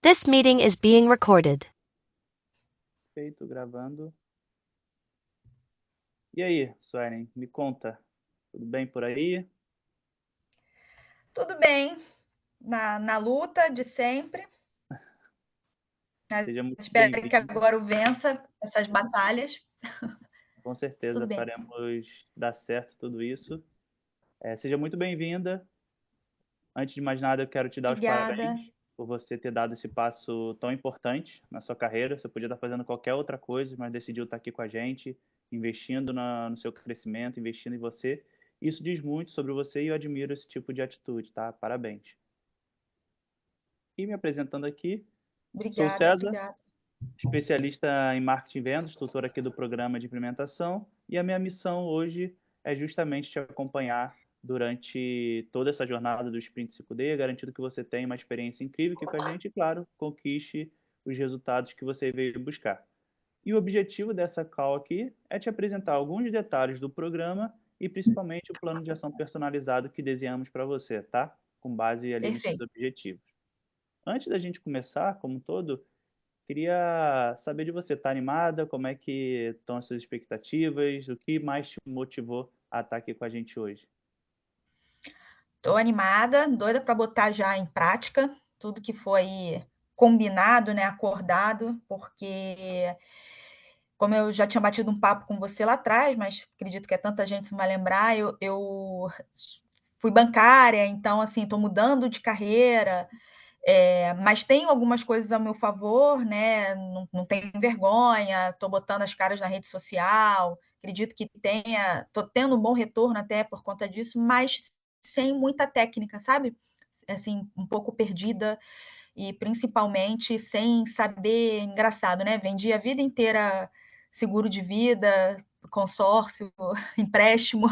This meeting is being recorded. Feito, gravando. E aí, Suelen, me conta, tudo bem por aí? Tudo bem, na luta de sempre, Seja muito espero que bem-vinda. agora eu vença essas batalhas, Com mas certeza tudo bem. faremos dar certo tudo isso. Seja muito bem-vinda. Antes de mais nada, eu quero te dar os Obrigada. parabéns por você ter dado esse passo tão importante na sua carreira. Você podia estar fazendo qualquer outra coisa, mas decidiu estar aqui com a gente, investindo no seu crescimento, investindo em você. Isso diz muito sobre você e eu admiro esse tipo de atitude, tá? Parabéns. E me apresentando aqui, sou o Obrigada, César, obrigada. especialista em marketing e vendas, tutor aqui do programa de implementação, e a minha missão hoje é justamente te acompanhar durante toda essa jornada do Sprint 5D, garantindo que você tenha uma experiência incrível aqui com a gente e, claro, conquiste os resultados que você veio buscar. E o objetivo dessa call aqui é te apresentar alguns detalhes do programa e principalmente o plano de ação personalizado que desenhamos para você, tá? Com base ali nos seus Perfeito. objetivos. Antes da gente começar, como um todo, queria saber de você, tá animada? Como é que estão as suas expectativas? O que mais te motivou a estar aqui com a gente hoje? Estou animada, doida para botar já em prática tudo que foi combinado, né, acordado, porque como eu já tinha batido um papo com você lá atrás, mas acredito que é tanta gente que não vai lembrar, eu fui bancária, então assim, estou mudando de carreira. Mas tenho algumas coisas a meu favor, né? Não tenho vergonha, estou botando as caras na rede social, acredito que tenha, estou tendo um bom retorno até por conta disso, mas sem muita técnica, sabe? Assim, um pouco perdida e principalmente sem saber, engraçado, né? Vendi a vida inteira seguro de vida, consórcio, empréstimo,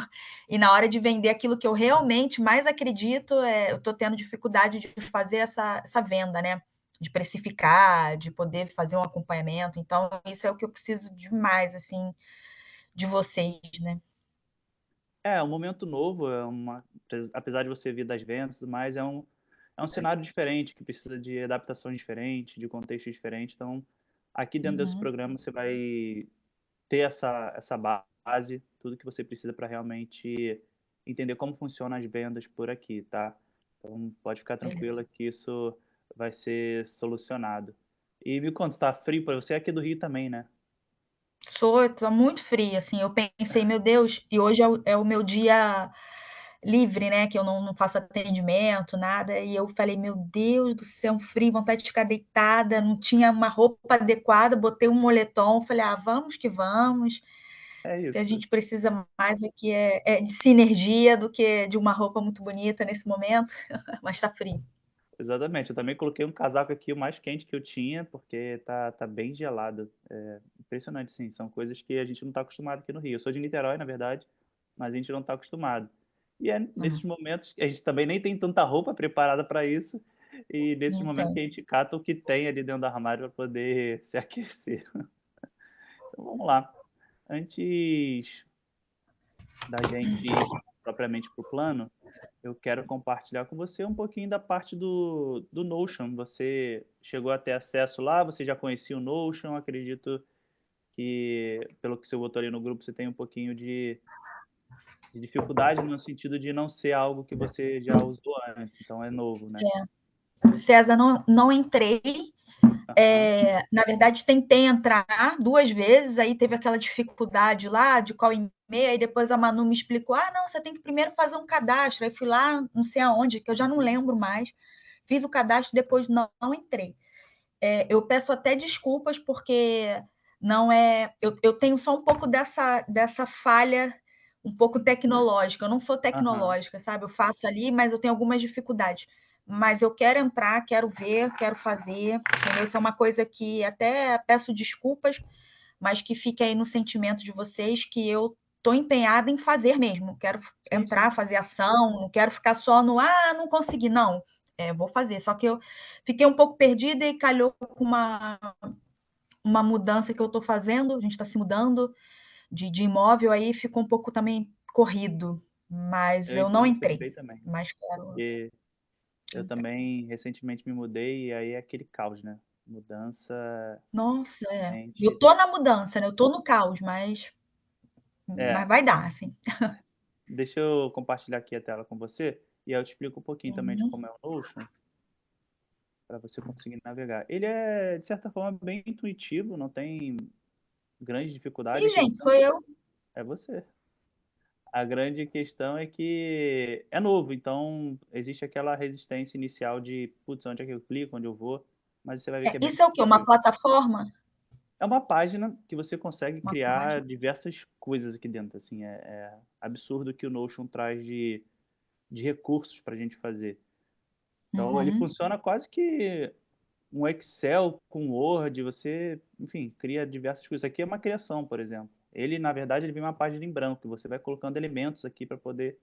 e na hora de vender aquilo que eu realmente mais acredito, eu estou tendo dificuldade de fazer essa venda, né? De precificar, de poder fazer um acompanhamento. Então, isso é o que eu preciso demais, assim, de vocês, né? É um momento novo, apesar de você vir das vendas e tudo mais, é um cenário diferente, que precisa de adaptações diferentes, de contextos diferentes. Então, aqui dentro desse Uhum. programa, você vai ter essa base, tudo que você precisa para realmente entender como funcionam as vendas por aqui, tá? Então, pode ficar Beleza. tranquila que isso vai ser solucionado. E me conta, está frio para você? É aqui do Rio também, né? Tô muito fria, assim, eu pensei, meu Deus, e hoje é o meu dia livre, né, que eu não faço atendimento, nada, e eu falei, meu Deus do céu, um frio, vontade de ficar deitada, não tinha uma roupa adequada, botei um moletom, falei, vamos que vamos, É o que a isso. gente precisa mais aqui é de sinergia do que de uma roupa muito bonita nesse momento, mas tá frio. Exatamente. Eu também coloquei um casaco aqui, o mais quente que eu tinha, porque tá bem gelado. É impressionante, sim. São coisas que a gente não está acostumado aqui no Rio. Eu sou de Niterói, na verdade, mas a gente não está acostumado. E é nesses Hum, momentos que a gente também nem tem tanta roupa preparada para isso, e nesses não momentos que tem. a gente cata o que tem ali dentro do armário para poder se aquecer. Então vamos lá. Antes da gente ir propriamente para o plano, eu quero compartilhar com você um pouquinho da parte do Notion. Você chegou a ter acesso lá? Você já conhecia o Notion? Acredito que, pelo que você botou ali no grupo, você tem um pouquinho de dificuldade no sentido de não ser algo que você já usou antes, então é novo, né? César, não entrei. Aham. Na verdade, tentei entrar 2 vezes, aí teve aquela dificuldade lá de qual e-mail, aí depois a Manu me explicou, não, você tem que primeiro fazer um cadastro, aí fui lá, não sei aonde, que eu já não Uhum. lembro mais, fiz o cadastro, depois não entrei. Eu peço até desculpas, porque não é, eu tenho só um pouco dessa falha, um pouco tecnológica, eu não sou Aham. tecnológica, sabe? Eu faço ali, mas eu tenho algumas dificuldades. Mas eu quero entrar, quero ver, quero fazer, entendeu? Isso é uma coisa que até peço desculpas, mas que fica aí no sentimento de vocês que eu estou empenhada em fazer mesmo. Quero Sim, entrar, sim. fazer ação, não quero ficar só no não consegui, não. Vou fazer. Só que eu fiquei um pouco perdida e calhou com uma mudança que eu estou fazendo, a gente está se mudando de imóvel, aí ficou um pouco também corrido, mas Eu eu não entendo entrei. perfeitamente. Mas quero. Porque Eu também recentemente me mudei e aí é aquele caos, né? Mudança, Nossa, é. gente. Eu tô na mudança, né? Eu tô no caos, mas É, vai dar, assim. deixa eu compartilhar aqui a tela com você e aí eu te explico um pouquinho também de Uhum. como é o Notion para você conseguir navegar. Ele é, de certa forma, bem intuitivo, não tem grande dificuldade. Ih, A gente, questão sou eu. é você. A grande questão é que é novo, então existe aquela resistência inicial de, putz, onde é que eu clico, onde eu vou, mas você vai ver que é bem Isso é o quê? Uma intuitivo. plataforma? É uma página que você consegue Uma criar página. diversas coisas aqui dentro, assim, é absurdo o que o Notion traz de recursos para a gente fazer. Então ele Uhum. funciona quase que um Excel com Word, você, enfim, cria diversas coisas. Aqui é uma criação, por exemplo. Ele, na verdade, ele vem uma página em branco, você vai colocando elementos aqui para poder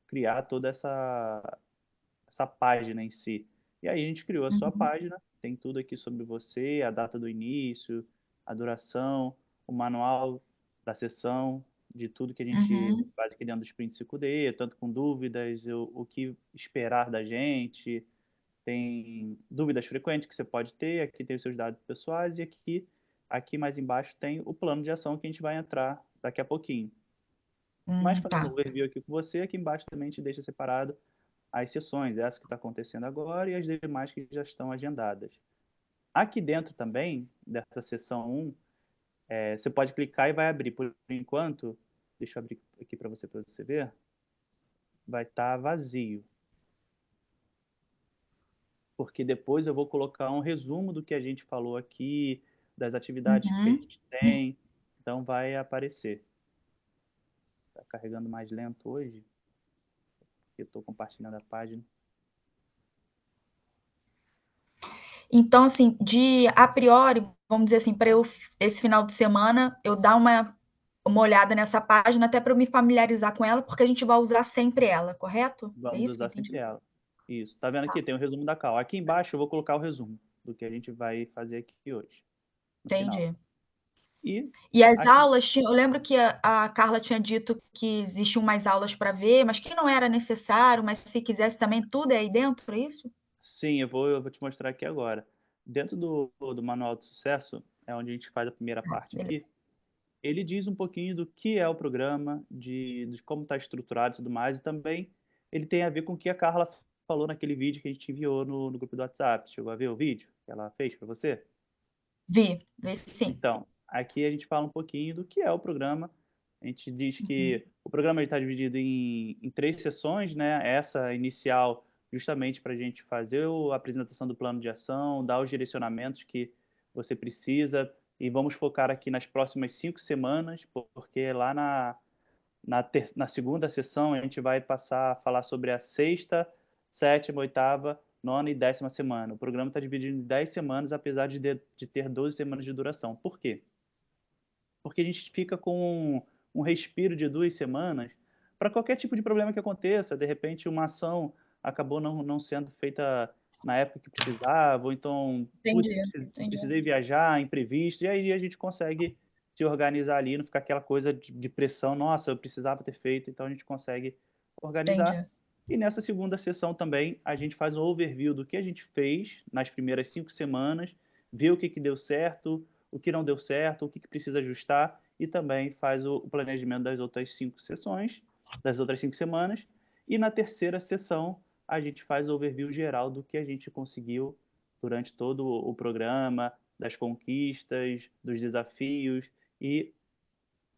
criar toda essa página em si. E aí a gente criou a sua Uhum. página, tem tudo aqui sobre você, a data do início, a duração, o manual da sessão, de tudo que a gente Uhum. faz aqui dentro do Sprint 5D, tanto com dúvidas, o que esperar da gente, tem dúvidas frequentes que você pode ter, aqui tem os seus dados pessoais e aqui mais embaixo tem o plano de ação que a gente vai entrar daqui a pouquinho. Mas fazendo um Tá. overview aqui com você, aqui embaixo também te deixa separado as sessões, essa que está acontecendo agora e as demais que já estão agendadas. Aqui dentro também, dessa sessão 1, você pode clicar e vai abrir. Por enquanto, deixa eu abrir aqui para você ver, vai estar vazio. Porque depois eu vou colocar um resumo do que a gente falou aqui, das atividades que a Uhum. gente tem, então vai aparecer. Está carregando mais lento hoje, porque eu estou compartilhando a página. Então, assim, a priori, vamos dizer assim, para eu, esse final de semana, eu dar uma olhada nessa página, até para eu me familiarizar com ela, porque a gente vai usar sempre ela, correto? É Vamos isso que eu usar sempre entendi? ela. Isso. Tá vendo aqui? Tem o resumo da cal. Aqui embaixo eu vou colocar o resumo do que a gente vai fazer aqui hoje, no final. Entendi. E E as aqui, aulas, eu lembro que a Carla tinha dito que existiam mais aulas para ver, mas que não era necessário, mas se quisesse também, tudo é aí dentro, é isso? sim, eu vou te mostrar aqui agora. Dentro do Manual de Sucesso, é onde a gente faz a primeira parte aqui, Beleza. ele diz um pouquinho do que é o programa, de como está estruturado e tudo mais, e também ele tem a ver com o que a Carla falou naquele vídeo que a gente enviou no grupo do WhatsApp. Chegou a ver o vídeo que ela fez para você? Vi sim. Então, aqui a gente fala um pouquinho do que é o programa. A gente diz Uhum. que o programa está dividido em 3 sessões, né? Essa inicial, justamente para a gente fazer a apresentação do plano de ação, dar os direcionamentos que você precisa. E vamos focar aqui nas próximas 5 semanas, porque lá na segunda sessão a gente vai passar a falar sobre a sexta, sétima, oitava, nona e 10ª semana. O programa está dividido em 10 semanas, apesar de ter 12 semanas de duração. Por quê? Porque a gente fica com um respiro de 2 semanas para qualquer tipo de problema que aconteça. De repente, uma ação acabou não sendo feita na época que precisava, ou então, putz, Entendi. precisei viajar, imprevisto, e aí a gente consegue se organizar ali, não ficar aquela coisa de pressão, nossa, eu precisava ter feito, então a gente consegue organizar. Entendi. E nessa segunda sessão também, a gente faz um overview do que a gente fez nas primeiras 5 semanas, vê o que deu certo, o que não deu certo, o que precisa ajustar, e também faz o planejamento das outras 5 sessões, das outras 5 semanas. E na terceira sessão, a gente faz o overview geral do que a gente conseguiu durante todo o programa, das conquistas, dos desafios e,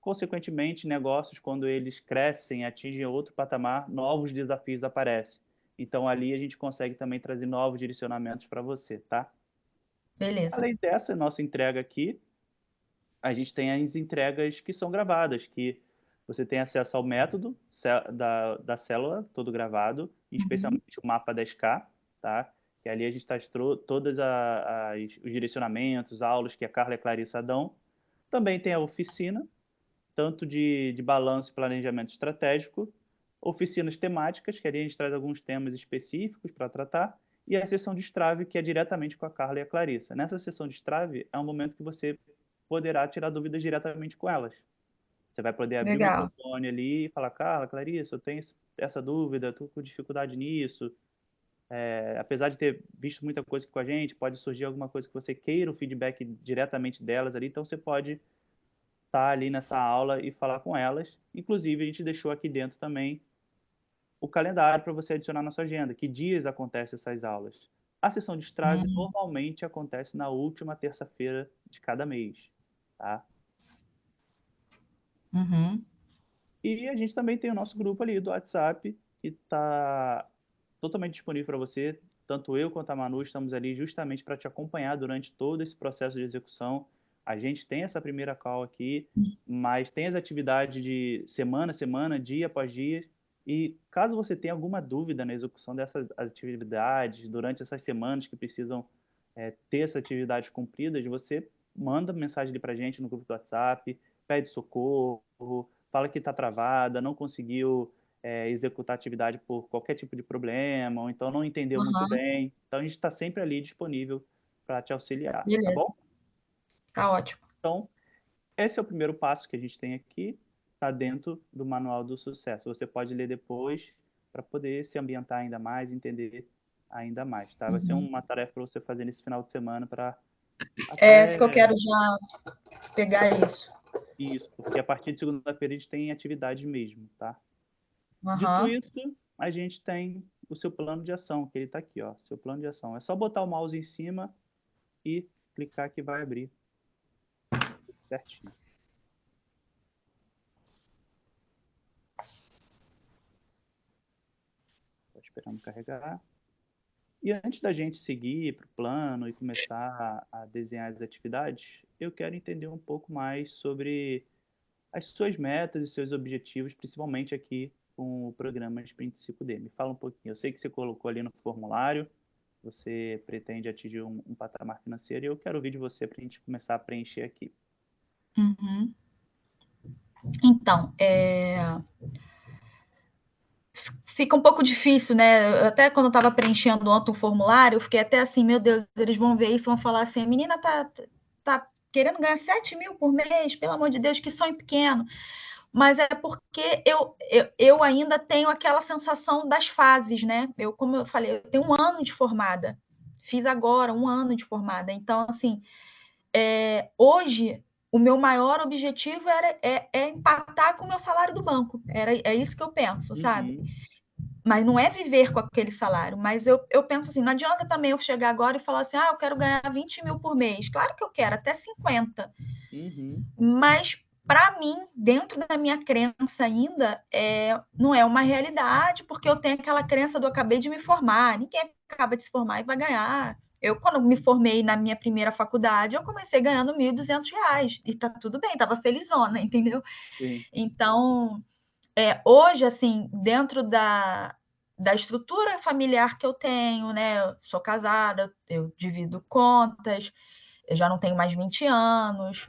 consequentemente, negócios, quando eles crescem, atingem outro patamar, novos desafios aparecem. Então, ali a gente consegue também trazer novos direcionamentos para você, tá? Beleza. Além dessa nossa entrega aqui, a gente tem as entregas que são gravadas, que você tem acesso ao método da célula, todo gravado, Uhum. especialmente o mapa 10K, tá? Que ali a gente traz todos os direcionamentos, aulas que a Carla e a Clarissa dão. Também tem a oficina, tanto de balanço e planejamento estratégico, oficinas temáticas, que ali a gente traz alguns temas específicos para tratar, e a sessão de Strave, que é diretamente com a Carla e a Clarissa. Nessa sessão de Strave, é um momento que você poderá tirar dúvidas diretamente com elas. Você vai poder abrir o Legal. microfone ali e falar, Carla, Clarissa, eu tenho essa dúvida, estou com dificuldade nisso. apesar de ter visto muita coisa aqui com a gente, pode surgir alguma coisa que você queira o feedback diretamente delas ali, então você pode estar ali nessa aula e falar com elas. Inclusive, a gente deixou aqui dentro também o calendário para você adicionar na sua agenda, que dias acontecem essas aulas. A sessão de estrade Hum, normalmente acontece na última terça-feira de cada mês, tá? uhum. E a gente também tem o nosso grupo ali do WhatsApp, que está totalmente disponível para você. Tanto eu quanto a Manu estamos ali justamente para te acompanhar durante todo esse processo de execução. A gente tem essa primeira call aqui, mas tem as atividades de semana a semana, dia após dia. E caso você tenha alguma dúvida na execução dessas atividades, durante essas semanas que precisam ter essas atividades cumpridas, você manda mensagem ali para a gente no grupo do WhatsApp, pede socorro, fala que está travada, não conseguiu executar a atividade por qualquer tipo de problema, ou então não entendeu muito Aham, bem. Então, a gente está sempre ali disponível para te auxiliar, tá beleza, bom? tá ótimo. Então, esse é o primeiro passo que a gente tem aqui, está dentro do Manual do Sucesso. Você pode ler depois para poder se ambientar ainda mais, entender ainda mais, tá? Vai ser Uhum. uma tarefa para você fazer nesse final de semana para É, isso que eu até quero já pegar isso. isso, porque a partir de segunda-feira a gente tem atividade mesmo, tá? Dito Aham. isso, a gente tem o seu plano de ação, que ele está aqui, ó, seu plano de ação. É só botar o mouse em cima e clicar que vai abrir tudo certinho. Estou esperando carregar. E antes da gente seguir para o plano e começar a desenhar as atividades, eu quero entender um pouco mais sobre as suas metas e seus objetivos, principalmente aqui com o programa Sprint 5D. Me fala um pouquinho. Eu sei que você colocou ali no formulário, você pretende atingir um patamar financeiro e eu quero ouvir de você para a gente começar a preencher aqui. Uhum. Então, fica um pouco difícil, né? Até quando eu estava preenchendo ontem o formulário, eu fiquei até assim, meu Deus, eles vão ver isso, vão falar assim, a menina tá querendo ganhar 7 mil por mês, pelo amor de Deus, que sonho pequeno. Mas é porque eu ainda tenho aquela sensação das fases, né? Como eu falei, eu tenho 1 ano de formada. Fiz agora 1 ano de formada. Então, assim, hoje o meu maior objetivo é empatar com o meu salário do banco. É isso que eu penso, sabe? Uhum, Mas não é viver com aquele salário. Mas eu penso assim, não adianta também eu chegar agora e falar assim, eu quero ganhar 20 mil por mês. Claro que eu quero, até 50. uhum, Mas, para mim, dentro da minha crença ainda, não é uma realidade, porque eu tenho aquela crença do acabei de me formar. Ninguém acaba de se formar e vai ganhar. Eu, quando me formei na minha primeira faculdade, eu comecei ganhando R$ 1.200. E tá tudo bem, tava felizona, entendeu? sim, Então, hoje, assim, dentro da estrutura familiar que eu tenho, né? Eu sou casada, eu divido contas, eu já não tenho mais 20 anos,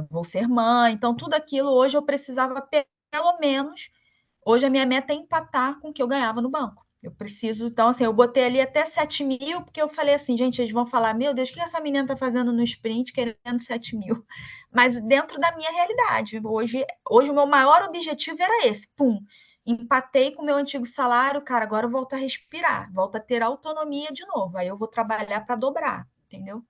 vou ser mãe, então tudo aquilo hoje eu precisava, pelo menos, hoje a minha meta é empatar com o que eu ganhava no banco. Eu preciso, então, assim, eu botei ali até 7 mil, porque eu falei assim, gente, eles vão falar, meu Deus, o que essa menina está fazendo no sprint querendo 7 mil? Mas dentro da minha realidade, hoje o meu maior objetivo era esse, pum, empatei com o meu antigo salário, cara, agora eu volto a respirar, volto a ter autonomia de novo, aí eu vou trabalhar para dobrar, entendeu?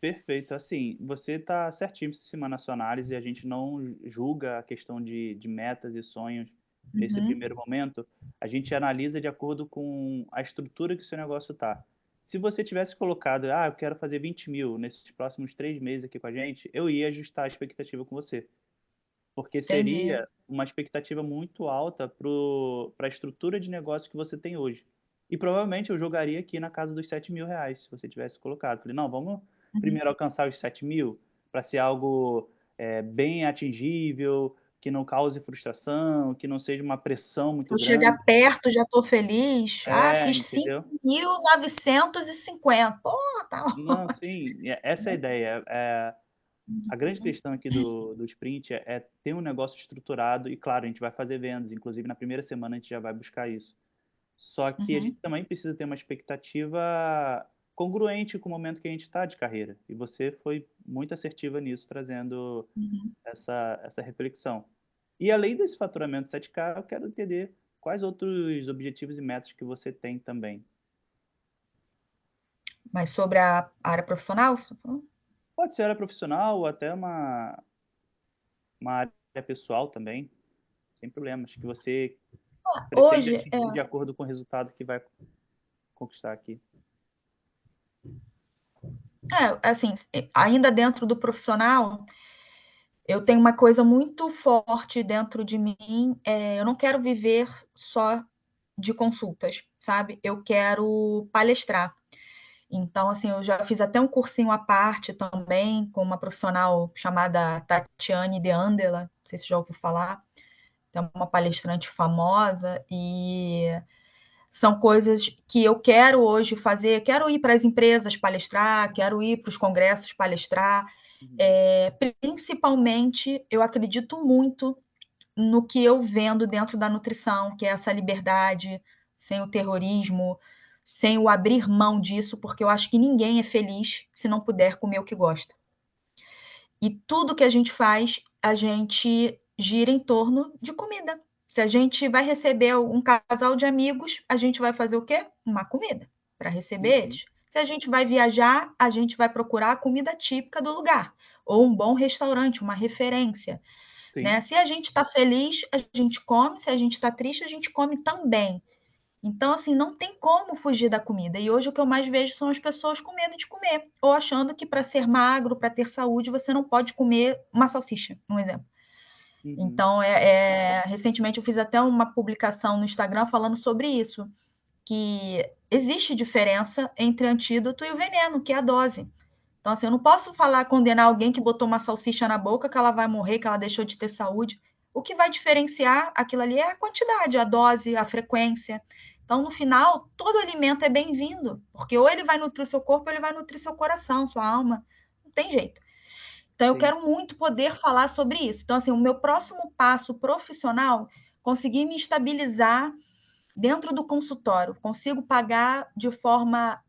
perfeito. Assim, você está certíssima na sua análise e a gente não julga a questão de metas e sonhos nesse Uhum, primeiro momento. A gente analisa de acordo com a estrutura que o seu negócio está. Se você tivesse colocado, eu quero fazer 20 mil nesses próximos 3 meses aqui com a gente, eu ia ajustar a expectativa com você. Porque entendi. seria uma expectativa muito alta para a estrutura de negócio que você tem hoje. E provavelmente eu jogaria aqui na casa dos 7 mil reais, se você tivesse colocado. Falei, não, vamos Uhum. primeiro alcançar os 7 mil, para ser algo bem atingível, que não cause frustração, que não seja uma pressão Se muito eu chegar grande. perto, já estou feliz. Fiz Entendeu? 5.950. Pô, tá Não, ótimo. sim, essa é a ideia. A grande questão aqui do sprint é ter um negócio estruturado e, claro, a gente vai fazer vendas, inclusive na primeira semana a gente já vai buscar isso. Só que a gente Uhum, também precisa ter uma expectativa congruente com o momento que a gente está de carreira. E você foi muito assertiva nisso, trazendo uhum. essa reflexão. E além desse faturamento 7K, eu quero entender quais outros objetivos e metas que você tem também. Mas sobre a área profissional? Pode ser área profissional ou até uma área pessoal também, sem problemas, que você pretende Hoje, atingir de acordo com o resultado que vai conquistar aqui. assim, ainda dentro do profissional, eu tenho uma coisa muito forte dentro de mim, eu não quero viver só de consultas, sabe? Eu quero palestrar. Então, assim, eu já fiz até um cursinho à parte também com uma profissional chamada Tatiane de Andela, não sei se já ouviu falar, é uma palestrante famosa, e são coisas que eu quero hoje fazer, quero ir para as empresas palestrar, quero ir para os congressos palestrar, principalmente eu acredito muito no que eu vendo dentro da nutrição, que é essa liberdade, sem o terrorismo, sem o abrir mão disso, porque eu acho que ninguém é feliz se não puder comer o que gosta. E tudo que a gente faz, a gente gira em torno de comida. Se a gente vai receber um casal de amigos, a gente vai fazer o quê? Uma comida para receber eles. Se a gente vai viajar, a gente vai procurar a comida típica do lugar, ou um bom restaurante, uma referência. Né? Se a gente está feliz, a gente come, se a gente está triste, a gente come também. Então, assim, não tem como fugir da comida. E hoje o que eu mais vejo são as pessoas com medo de comer, ou achando que para ser magro, para ter saúde, você não pode comer uma salsicha, um exemplo. Então, recentemente eu fiz até uma publicação no Instagram falando sobre isso, que existe diferença entre antídoto e o veneno, que é a dose. Então, assim, eu não posso falar, condenar alguém que botou uma salsicha na boca, que ela vai morrer, que ela deixou de ter saúde. O que vai diferenciar aquilo ali é a quantidade, a dose, a frequência. Então, no final, todo alimento é bem-vindo, porque ou ele vai nutrir o seu corpo, ou ele vai nutrir seu coração, sua alma. Não tem jeito. Então, eu quero muito poder falar sobre isso. Então, assim, o meu próximo passo profissional, conseguir me estabilizar dentro do consultório, consigo pagar de forma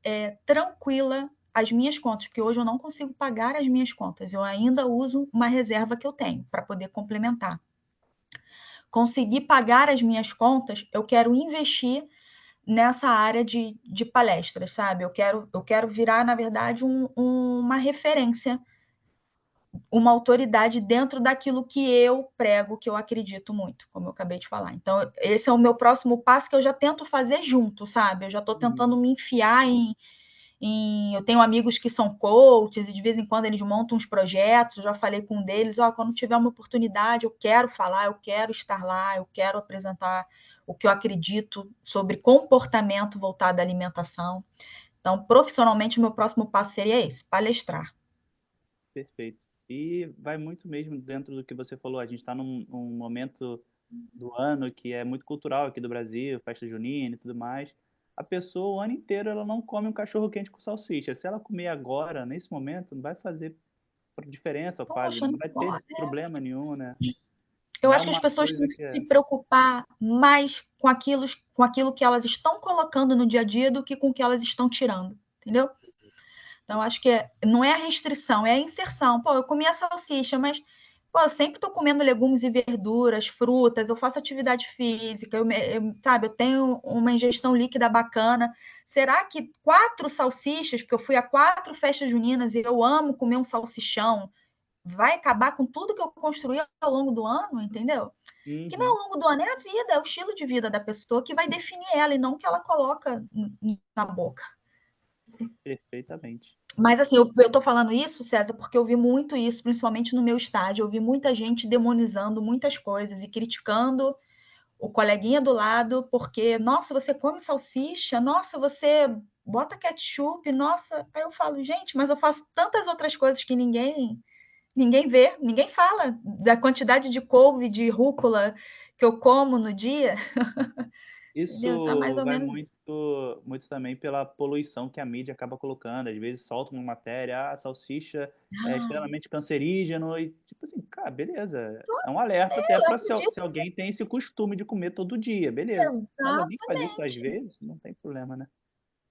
tranquila as minhas contas, porque hoje eu não consigo pagar as minhas contas, eu ainda uso uma reserva que eu tenho para poder complementar. Conseguir pagar as minhas contas, eu quero investir nessa área de palestras, sabe? Eu quero virar, na verdade, uma referência, uma autoridade dentro daquilo que eu prego, que eu acredito muito, como eu acabei de falar. Então, esse é o meu próximo passo que eu já tento fazer junto, sabe? Eu já estou tentando me enfiar eu tenho amigos que são coaches e de vez em quando eles montam uns projetos, eu já falei com um deles, quando tiver uma oportunidade, eu quero falar, eu quero estar lá, eu quero apresentar o que eu acredito sobre comportamento voltado à alimentação. Então, profissionalmente, o meu próximo passo seria esse, palestrar. Perfeito. E vai muito mesmo dentro do que você falou. A gente está num momento do ano que é muito cultural aqui do Brasil, festa junina e tudo mais. A pessoa, o ano inteiro, ela não come um cachorro quente com salsicha. Se ela comer agora, nesse momento, não vai fazer diferença quase, Poxa, né? não Não vai ter pode. problema nenhum, né? Eu Não é acho que as uma pessoas têm coisa que que é... se preocupar mais com aquilo que elas estão colocando no dia a dia do que com o que elas estão tirando, entendeu? Então, acho que não é a restrição, é a inserção. Pô, eu comi a salsicha, mas pô, eu sempre estou comendo legumes e verduras, frutas, eu faço atividade física, sabe, eu tenho uma ingestão líquida bacana. Será que 4 salsichas, porque eu fui a 4 festas juninas e eu amo comer um salsichão, vai acabar com tudo que eu construí ao longo do ano, entendeu? Que não é ao longo do ano, é a vida, é o estilo de vida da pessoa que vai definir ela e não o que ela coloca na boca. Perfeitamente. Mas assim, eu tô falando isso, César, porque eu vi muito isso, principalmente no meu estágio. Eu vi muita gente demonizando muitas coisas e criticando o coleguinha do lado, porque, nossa, você come salsicha, nossa, você bota ketchup, nossa. Aí eu falo, gente, mas eu faço tantas outras coisas que ninguém vê, ninguém fala da quantidade de couve, de rúcula que eu como no dia. Entendeu? Então, é mais Isso ou vai menos isso. muito também pela poluição que a mídia acaba colocando. Às vezes solta uma matéria, a salsicha é Ai, extremamente cancerígeno e tipo assim, cara, beleza. É um alerta até eu para se acredito. alguém tem esse costume de comer todo dia, beleza. Mas alguém faz isso às Exatamente. vezes, não tem problema, né?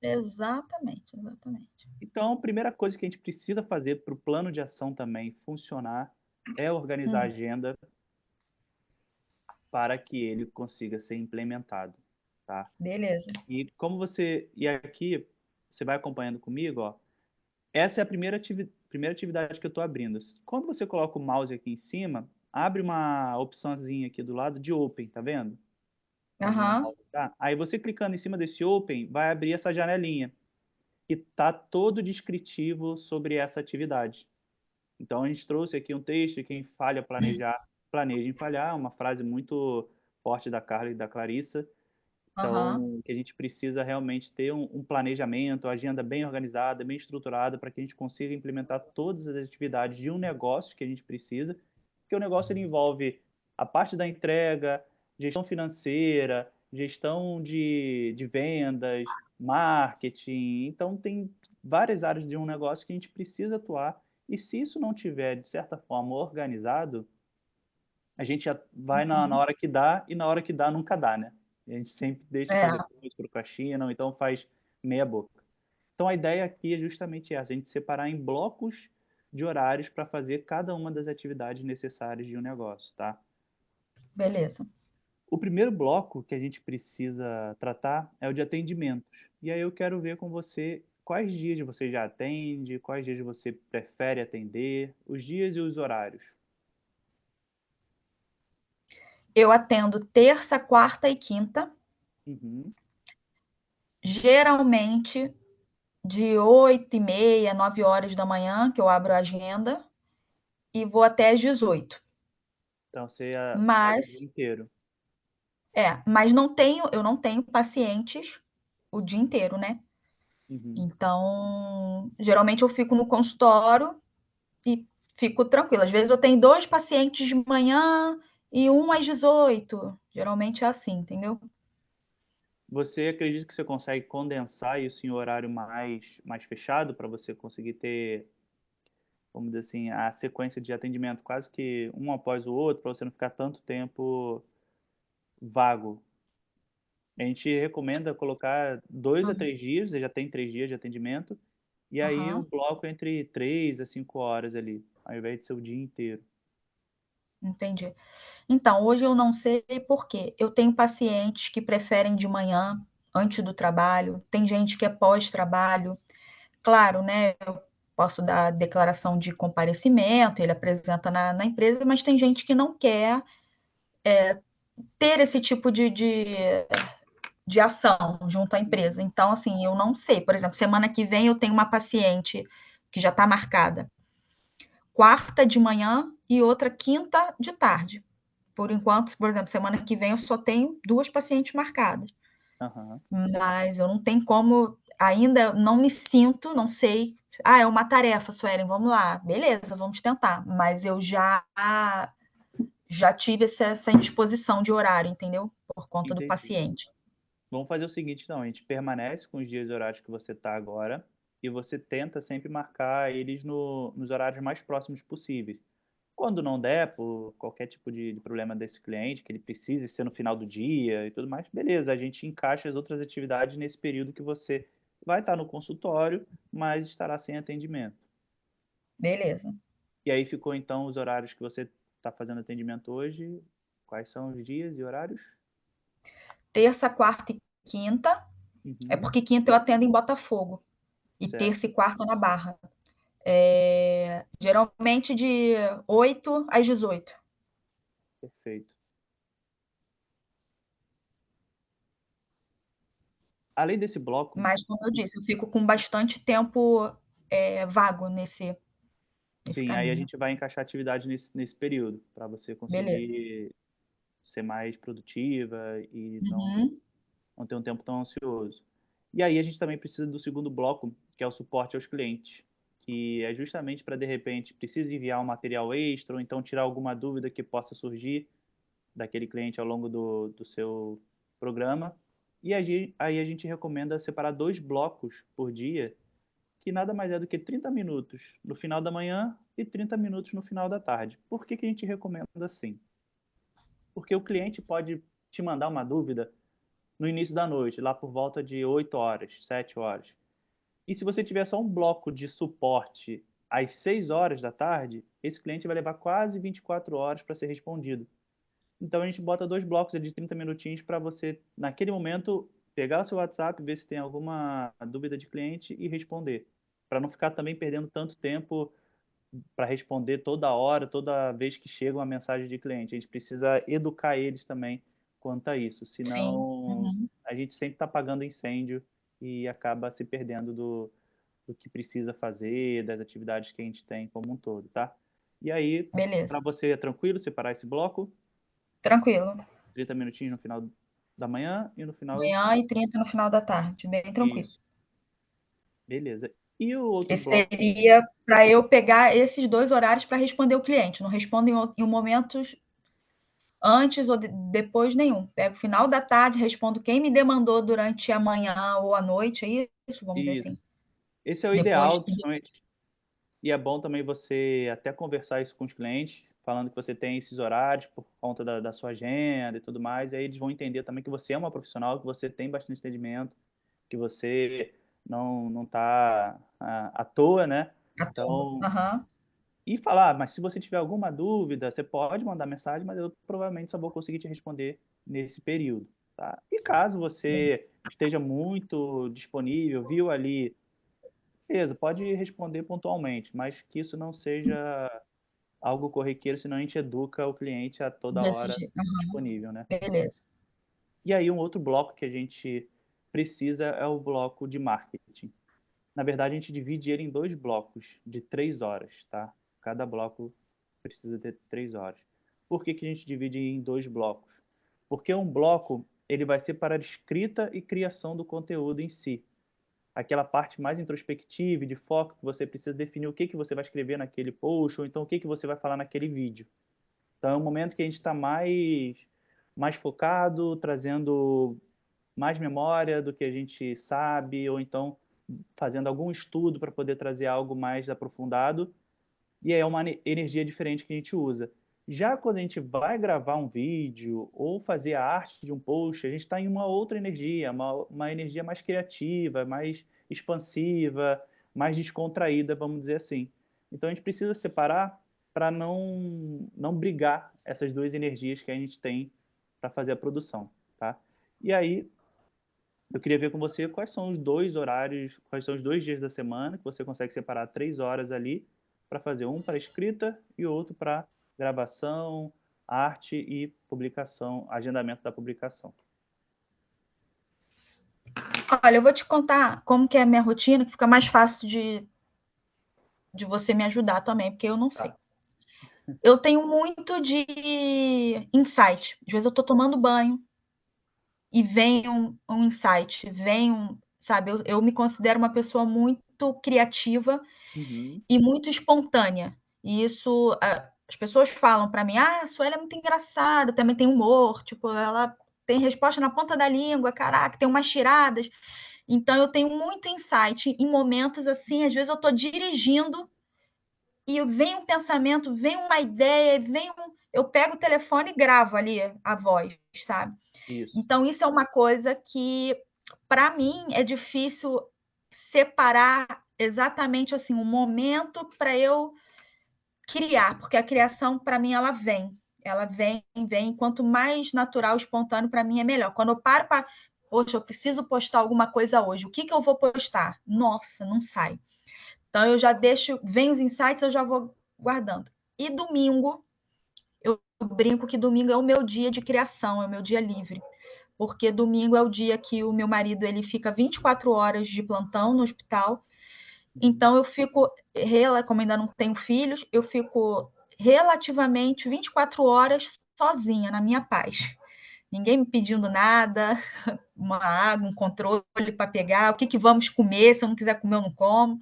Exatamente, exatamente. Então, a primeira coisa que a gente precisa fazer para o plano de ação também funcionar é organizar a Hum, agenda para que ele consiga ser implementado, tá? beleza. E como você. E aqui você vai acompanhando comigo, ó. Essa é a primeira atividade que eu estou abrindo. Quando você coloca o mouse aqui em cima, abre uma opçãozinha aqui do lado de Open, tá vendo? Onde meu Aham, mouse tá. Aí você clicando em cima desse Open, vai abrir essa janelinha, que tá todo descritivo sobre essa atividade. Então a gente trouxe aqui um texto, quem falha planejar, planeja em falhar, uma frase muito forte da Carla e da Clarissa. aham, Então, que a gente precisa realmente ter um planejamento, agenda bem organizada, bem estruturada, para que a gente consiga implementar todas as atividades de um negócio que a gente precisa, porque o negócio ele envolve a parte da entrega, gestão financeira, gestão de vendas, marketing. Então, tem várias áreas de um negócio que a gente precisa atuar. E se isso não tiver, de certa forma, organizado, a gente já vai na uhum. hora que dá, e na hora que dá nunca dá, né? A gente sempre deixa para É, depois, procrastina, ou então faz meia boca. Então a ideia aqui é justamente essa, a gente separar em blocos de horários para fazer cada uma das atividades necessárias de um negócio, tá? beleza. O primeiro bloco que a gente precisa tratar é o de atendimentos. E aí eu quero ver com você quais dias você já atende, quais dias você prefere atender, os dias e os horários. Eu atendo terça, quarta e quinta, Uhum. geralmente de 8h30, 9 horas da manhã, que eu abro a agenda, e vou até às 18. Então você faz o dia Mas, inteiro. mas eu não tenho pacientes o dia inteiro, né? Uhum. Então, geralmente eu fico no consultório e fico tranquila. Às vezes eu tenho 2 pacientes de manhã e um às 18. Geralmente é assim, entendeu? Você acredita que você consegue condensar isso em horário mais fechado para você conseguir ter, vamos dizer assim, a sequência de atendimento quase que um após o outro, para você não ficar tanto tempo vago? A gente recomenda colocar 2 a 3 dias, você já tem 3 dias de atendimento, e aí o Aham, bloco entre 3 a 5 horas ali, ao invés de ser o dia inteiro. entendi. Então, hoje eu não sei por quê. Eu tenho pacientes que preferem de manhã, antes do trabalho, tem gente que é pós-trabalho. Claro, né? Eu posso dar declaração de comparecimento, ele apresenta na empresa, mas tem gente que não quer ter esse tipo de ação junto à empresa. Uhum. Então, assim, eu não sei. Por exemplo, semana que vem eu tenho uma paciente que já está marcada quarta de manhã e outra quinta de tarde. Por enquanto, por exemplo, semana que vem eu só tenho 2 pacientes marcadas. Aham. Mas eu não tenho como, ainda não me sinto, não sei. Ah, é uma tarefa, Suelen, vamos lá. Beleza, vamos tentar. Mas eu já tive essa indisposição de horário, entendeu? Por conta do Entendi. paciente. Vamos fazer o seguinte, então, a gente permanece com os dias e horários que você está agora e você tenta sempre marcar eles nos horários mais próximos possíveis. Quando não der, por qualquer tipo de problema desse cliente, que ele precise ser no final do dia e tudo mais, beleza, a gente encaixa as outras atividades nesse período que você vai estar no consultório, mas estará sem atendimento. Beleza. E aí ficou então os horários que você está fazendo atendimento hoje. Quais são os dias e horários? Terça, quarta e quinta. É Uhum, porque quinta eu atendo em Botafogo. E certo, terça e quarta na Barra. Geralmente de 8 às 18. perfeito. Além desse bloco, Mas, como eu disse, eu fico com bastante tempo vago nesse sim, aí a caminho. gente vai encaixar atividade nesse período, para você Beleza. conseguir ser mais produtiva e Uhum. não ter um tempo tão ansioso. E aí a gente também precisa do segundo bloco, que é o suporte aos clientes, que é justamente para, de repente, precisa enviar um material extra ou então tirar alguma dúvida que possa surgir daquele cliente ao longo do seu programa. E aí a gente recomenda separar 2 blocos por dia, que nada mais é do que 30 minutos no final da manhã e 30 minutos no final da tarde. Por que que a gente recomenda assim? Porque o cliente pode te mandar uma dúvida no início da noite, lá por volta de 8 horas, 7 horas. E se você tiver só um bloco de suporte às 6 horas da tarde, esse cliente vai levar quase 24 horas para ser respondido. Então a gente bota 2 blocos de 30 minutinhos para você, naquele momento, pegar o seu WhatsApp, ver se tem alguma dúvida de cliente e responder, para não ficar também perdendo tanto tempo para responder toda hora, toda vez que chega uma mensagem de cliente. A gente precisa educar eles também quanto a isso, Sim. senão Uhum. a gente sempre está apagando incêndio e acaba se perdendo do que precisa fazer, das atividades que a gente tem como um todo, tá? E aí, Beleza. para você é tranquilo separar esse bloco? Tranquilo. 30 minutinhos no final da manhã e no final. Manhã e 30 no final da tarde. Bem tranquilo. Isso. Beleza. E o outro Esse bloco? seria para eu pegar esses 2 horários para responder o cliente. Não respondo em momentos antes ou depois nenhum. Pego o final da tarde, respondo quem me demandou durante a manhã ou a noite, é isso? Vamos dizer assim. Isso. Esse é o Depois. ideal, principalmente. E é bom também você até conversar isso com os clientes, falando que você tem esses horários por conta da sua agenda e tudo mais. E aí eles vão entender também que você é uma profissional, que você tem bastante entendimento, que você não está à toa, né? À toa. Então, Aham. e falar, mas se você tiver alguma dúvida, você pode mandar mensagem, mas eu provavelmente só vou conseguir te responder nesse período, tá? E caso você esteja muito disponível, viu ali, beleza, pode responder pontualmente, mas que isso não seja algo corriqueiro, senão a gente educa o cliente a toda Desse hora jeito. Aham. disponível, né? Beleza. E aí um outro bloco que a gente precisa é o bloco de marketing. Na verdade, a gente divide ele em 2 blocos de 3 horas, tá? Cada bloco precisa ter 3 horas. Por que que a gente divide em 2 blocos? Porque um bloco, ele vai ser para a escrita e criação do conteúdo em si. Aquela parte mais introspectiva e de foco que você precisa definir o que que você vai escrever naquele post, ou então o que que você vai falar naquele vídeo. Então é um momento que a gente está mais focado, trazendo mais memória do que a gente sabe, ou então fazendo algum estudo para poder trazer algo mais aprofundado, e é uma energia diferente que a gente usa. Já quando a gente vai gravar um vídeo ou fazer a arte de um post, a gente está em uma outra energia, uma energia mais criativa, mais expansiva, mais descontraída, vamos dizer assim. Então a gente precisa separar para não brigar essas 2 energias que a gente tem para fazer a produção, tá? E aí eu queria ver com você quais são os 2 horários, quais são os 2 dias da semana que você consegue separar 3 horas ali para fazer um para escrita e outro para gravação, arte e publicação, agendamento da publicação. Olha, eu vou te contar como que é a minha rotina, que fica mais fácil de você me ajudar também, porque eu não sei. Tá. Eu tenho muito de insight. Às vezes eu estou tomando banho e vem um insight, sabe? Eu me considero uma pessoa muito criativa Uhum. e muito espontânea. E isso, as pessoas falam para mim, a Sueli é muito engraçada, também tem humor, tipo, ela tem resposta na ponta da língua, caraca, tem umas tiradas. Então, eu tenho muito insight em momentos assim, às vezes eu estou dirigindo e vem um pensamento, vem uma ideia, eu pego o telefone e gravo ali a voz, sabe? Isso. Então, isso é uma coisa que, para mim, é difícil separar exatamente assim um momento para eu criar, porque a criação, para mim, ela vem. Quanto mais natural, espontâneo, para mim é melhor. Quando eu paro para, poxa, eu preciso postar alguma coisa hoje, o que que eu vou postar? Nossa, não sai. Então, eu já deixo, vem os insights, eu já vou guardando. E domingo, eu brinco que domingo é o meu dia de criação, é o meu dia livre. Porque domingo é o dia que o meu marido ele fica 24 horas de plantão no hospital. Então, eu fico, como ainda não tenho filhos, eu fico relativamente 24 horas sozinha, na minha paz. Ninguém me pedindo nada, uma água, um controle para pegar, o que, que vamos comer, se eu não quiser comer, eu não como.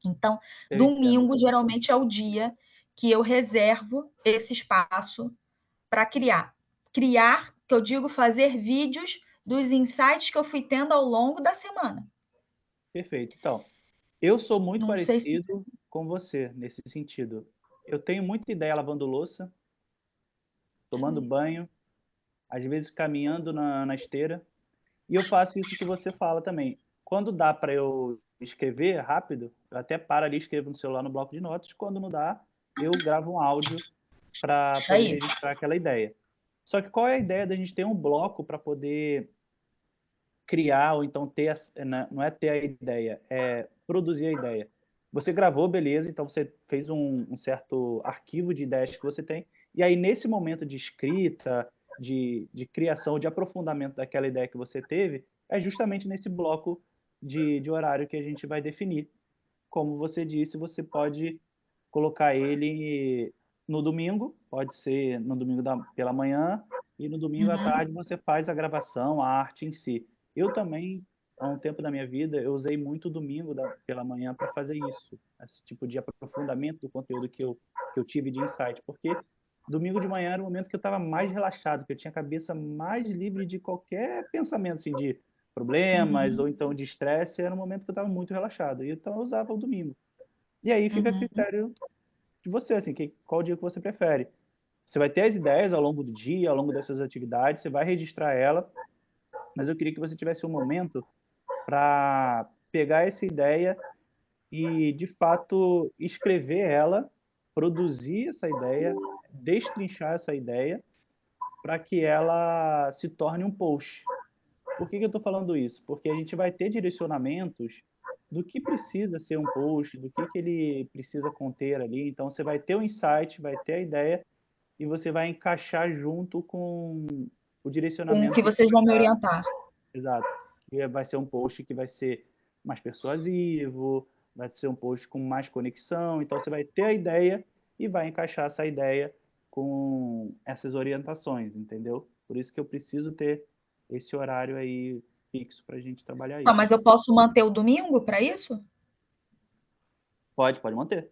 Então, Eu entendo. domingo geralmente é o dia que eu reservo esse espaço para criar. Criar, que eu digo fazer vídeos dos insights que eu fui tendo ao longo da semana. Perfeito. Então, eu sou muito Não sei se. parecido com você nesse sentido. Eu tenho muita ideia lavando louça, tomando banho, às vezes caminhando na esteira. E eu faço isso que você fala também. Quando dá para eu escrever rápido, eu até paro ali, escrevo no celular no bloco de notas. Quando não dá, eu gravo um áudio para Isso poder aí. registrar aquela ideia. Só que qual é a ideia da gente ter um bloco para poder criar ou então ter, não é ter a ideia, é produzir a ideia. Você gravou, beleza, então você fez um certo arquivo de ideias que você tem, e aí nesse momento de escrita, de criação, de aprofundamento daquela ideia que você teve, é justamente nesse bloco de horário que a gente vai definir. Como você disse, você pode colocar ele no domingo, pode ser no domingo pela manhã, e no domingo à tarde você faz a gravação, a arte em si. Eu também, há um tempo da minha vida, eu usei muito o domingo pela manhã para fazer isso, esse tipo de aprofundamento do conteúdo que eu tive de insight, porque domingo de manhã era o momento que eu estava mais relaxado, que eu tinha a cabeça mais livre de qualquer pensamento, assim, de problemas ou então de estresse, era um momento que eu estava muito relaxado, e então eu usava o domingo. E aí fica a critério de você, assim, qual dia que você prefere. Você vai ter as ideias ao longo do dia, ao longo das suas atividades, você vai registrar ela, mas eu queria que você tivesse um momento para pegar essa ideia e, de fato, escrever ela, produzir essa ideia, destrinchar essa ideia, para que ela se torne um post. Por que eu estou falando isso? Porque a gente vai ter direcionamentos do que precisa ser um post, do que ele precisa conter ali. Então, você vai ter o insight, vai ter a ideia, e você vai encaixar junto com o Com o direcionamento que que você vocês vai vão me dar. orientar. Exato. E vai ser um post que vai ser mais persuasivo, vai ser um post com mais conexão. Então, você vai ter a ideia e vai encaixar essa ideia com essas orientações, entendeu? Por isso que eu preciso ter esse horário aí fixo para a gente trabalhar Não, isso. mas eu posso manter o domingo para isso? Pode manter.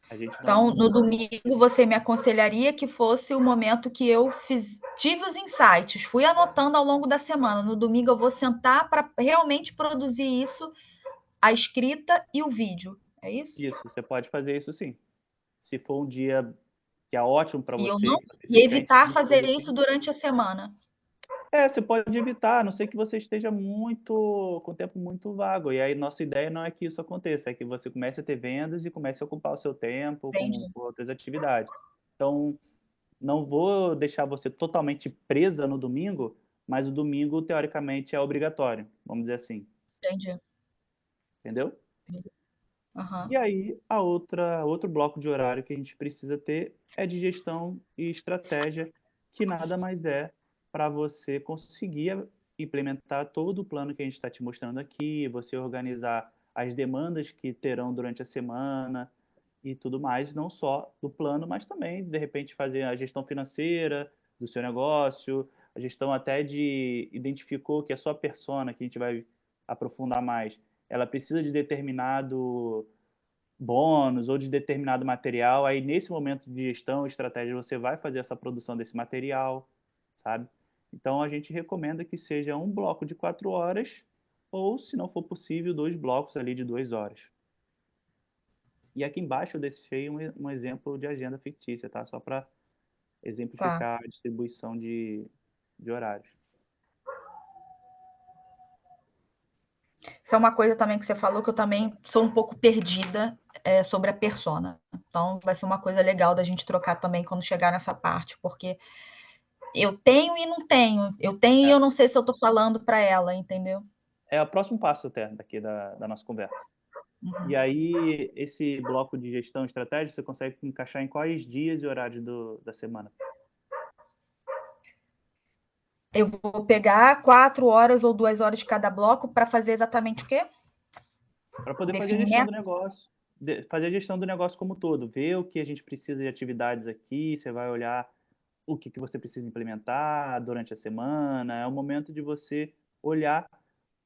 A gente Então, no não... domingo, você me aconselharia que fosse o momento que eu tive os insights, fui anotando ao longo da semana. No domingo, eu vou sentar para realmente produzir isso, a escrita e o vídeo. É isso? Isso, você pode fazer isso sim. Se for um dia que é ótimo para E eu você, não que você se e sente evitar muito fazer isso produtivo. durante a semana. Você pode evitar, a não ser que você esteja muito, com o tempo muito vago. E aí, nossa ideia não é que isso aconteça, é que você comece a ter vendas e comece a ocupar o seu tempo com Entendi. outras atividades. Então, não vou deixar você totalmente presa no domingo, mas o domingo, teoricamente, é obrigatório, vamos dizer assim. Entendi. Entendeu? Uhum. E aí, outro bloco de horário que a gente precisa ter é de gestão e estratégia, que nada mais é para você conseguir implementar todo o plano que a gente está te mostrando aqui, você organizar as demandas que terão durante a semana e tudo mais, não só do plano, mas também, de repente, fazer a gestão financeira do seu negócio, a gestão até de identificou que a sua persona, que a gente vai aprofundar mais, ela precisa de determinado bônus ou de determinado material, aí nesse momento de gestão, estratégia, você vai fazer essa produção desse material, sabe? Então a gente recomenda que seja um bloco de 4 horas ou, se não for possível, 2 blocos ali de 2 horas. E aqui embaixo eu deixei um exemplo de agenda fictícia, tá? Só para Tá. exemplificar a distribuição de horários. Isso é uma coisa também que você falou que eu também sou um pouco perdida sobre a persona. Então, vai ser uma coisa legal da gente trocar também quando chegar nessa parte, porque eu tenho e não tenho. Eu tenho e É, eu não sei se eu estou falando para ela, entendeu? é o próximo passo até daqui da nossa conversa. E aí, esse bloco de gestão e estratégia, você consegue encaixar em quais dias e horários da semana? Eu vou pegar 4 horas ou 2 horas de cada bloco para fazer exatamente o quê? Para poder fazer a Definir gestão do meta? negócio. Fazer a gestão do negócio como um todo. Ver o que a gente precisa de atividades aqui, você vai olhar o que você precisa implementar durante a semana. É o momento de você olhar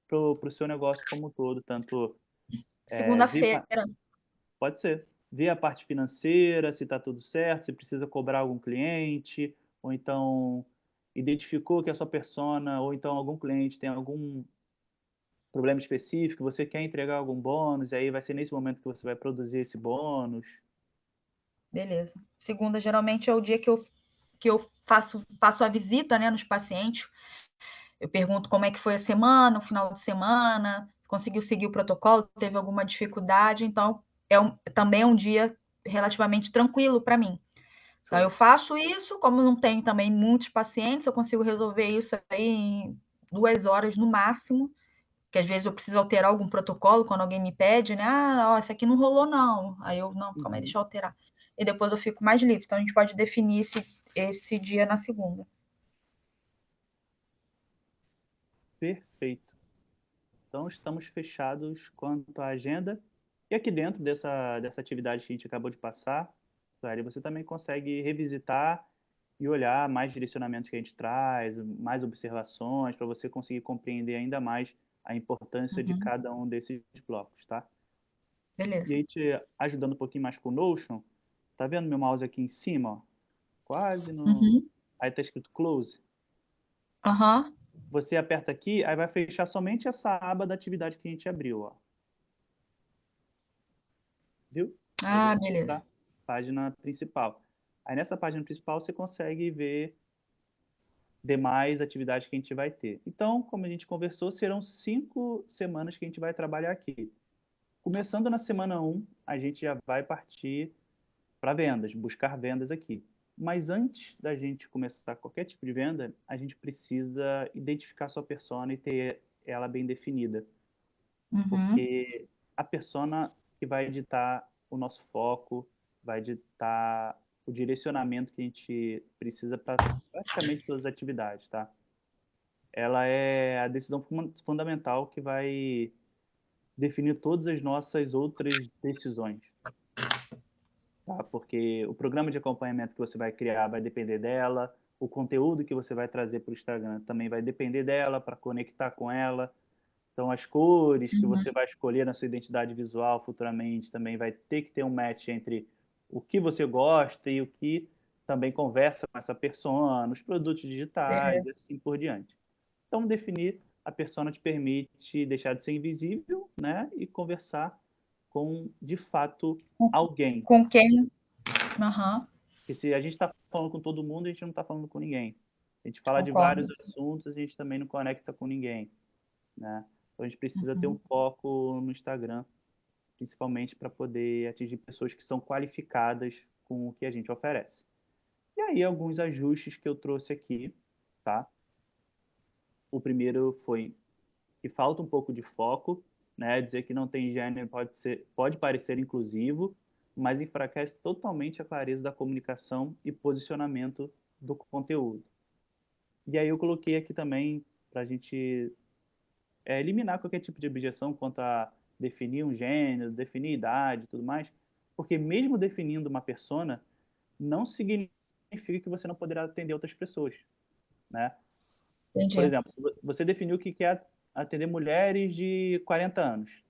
para o seu negócio como um todo, tanto ver, Segunda-feira. pode ser, ver a parte financeira, se está tudo certo, se precisa cobrar algum cliente, ou então identificou que a sua persona, ou então algum cliente tem algum problema específico, você quer entregar algum bônus, e aí vai ser nesse momento que você vai produzir esse bônus. Beleza. Segunda, geralmente, é o dia que eu faço a visita, né, nos pacientes. Eu pergunto como é que foi a semana, o final de semana, se conseguiu seguir o protocolo, teve alguma dificuldade. Então, também é um dia relativamente tranquilo para mim. Então, eu Show. faço isso, como não tenho também muitos pacientes, eu consigo resolver isso aí em 2 horas no máximo, que às vezes eu preciso alterar algum protocolo quando alguém me pede, né? Ah, ó, isso aqui não rolou, não. Aí eu, não, calma aí, deixa eu alterar. E depois eu fico mais livre. Então, a gente pode definir esse dia na segunda. Perfeito. Então, estamos fechados quanto à agenda. E aqui dentro dessa atividade que a gente acabou de passar, Clary, você também consegue revisitar e olhar mais direcionamentos que a gente traz, mais observações, para você conseguir compreender ainda mais a importância de cada um desses blocos, tá? E Beleza. aí, te ajudando um pouquinho mais com o Notion, tá vendo meu mouse aqui em cima, ó? Quase no... Aí tá escrito Close. Aham. Você aperta aqui, aí vai fechar somente essa aba da atividade que a gente abriu, ó. Viu? Aí Ah, vai beleza. para a página principal. Aí nessa página principal você consegue ver demais atividades que a gente vai ter. Então, como a gente conversou, serão 5 semanas que a gente vai trabalhar aqui. Começando na semana 1, a gente já vai partir para vendas, buscar vendas aqui. Mas antes da gente começar qualquer tipo de venda, a gente precisa identificar sua persona e ter ela bem definida. Porque a persona que vai editar o nosso foco, vai editar o direcionamento que a gente precisa para praticamente todas as atividades, tá? Ela é a decisão fundamental que vai definir todas as nossas outras decisões, tá? Porque o programa de acompanhamento que você vai criar vai depender dela, o conteúdo que você vai trazer para o Instagram também vai depender dela, para conectar com ela. Então, as cores que você vai escolher na sua identidade visual futuramente também vai ter que ter um match entre o que você gosta e o que também conversa com essa persona, os produtos digitais e Beleza. assim por diante. Então, definir a persona te permite deixar de ser invisível, né, e conversar com, de fato, alguém. Com quem? Aham. Porque se a gente está falando com todo mundo, a gente não está falando com ninguém. A gente fala de vários Concordo. assuntos, a gente também não conecta com ninguém, né? Então a gente precisa ter um foco no Instagram, principalmente para poder atingir pessoas que são qualificadas com o que a gente oferece. E aí alguns ajustes que eu trouxe aqui, tá? O primeiro foi que falta um pouco de foco, né? Dizer que não tem gênero pode parecer inclusivo, mas enfraquece totalmente a clareza da comunicação e posicionamento do conteúdo. E aí eu coloquei aqui também para a gente eliminar qualquer tipo de objeção quanto a definir um gênero, definir idade e tudo mais, porque mesmo definindo uma persona, não significa que você não poderá atender outras pessoas, né? Por Entendi. exemplo, você definiu que quer atender mulheres de 40 anos.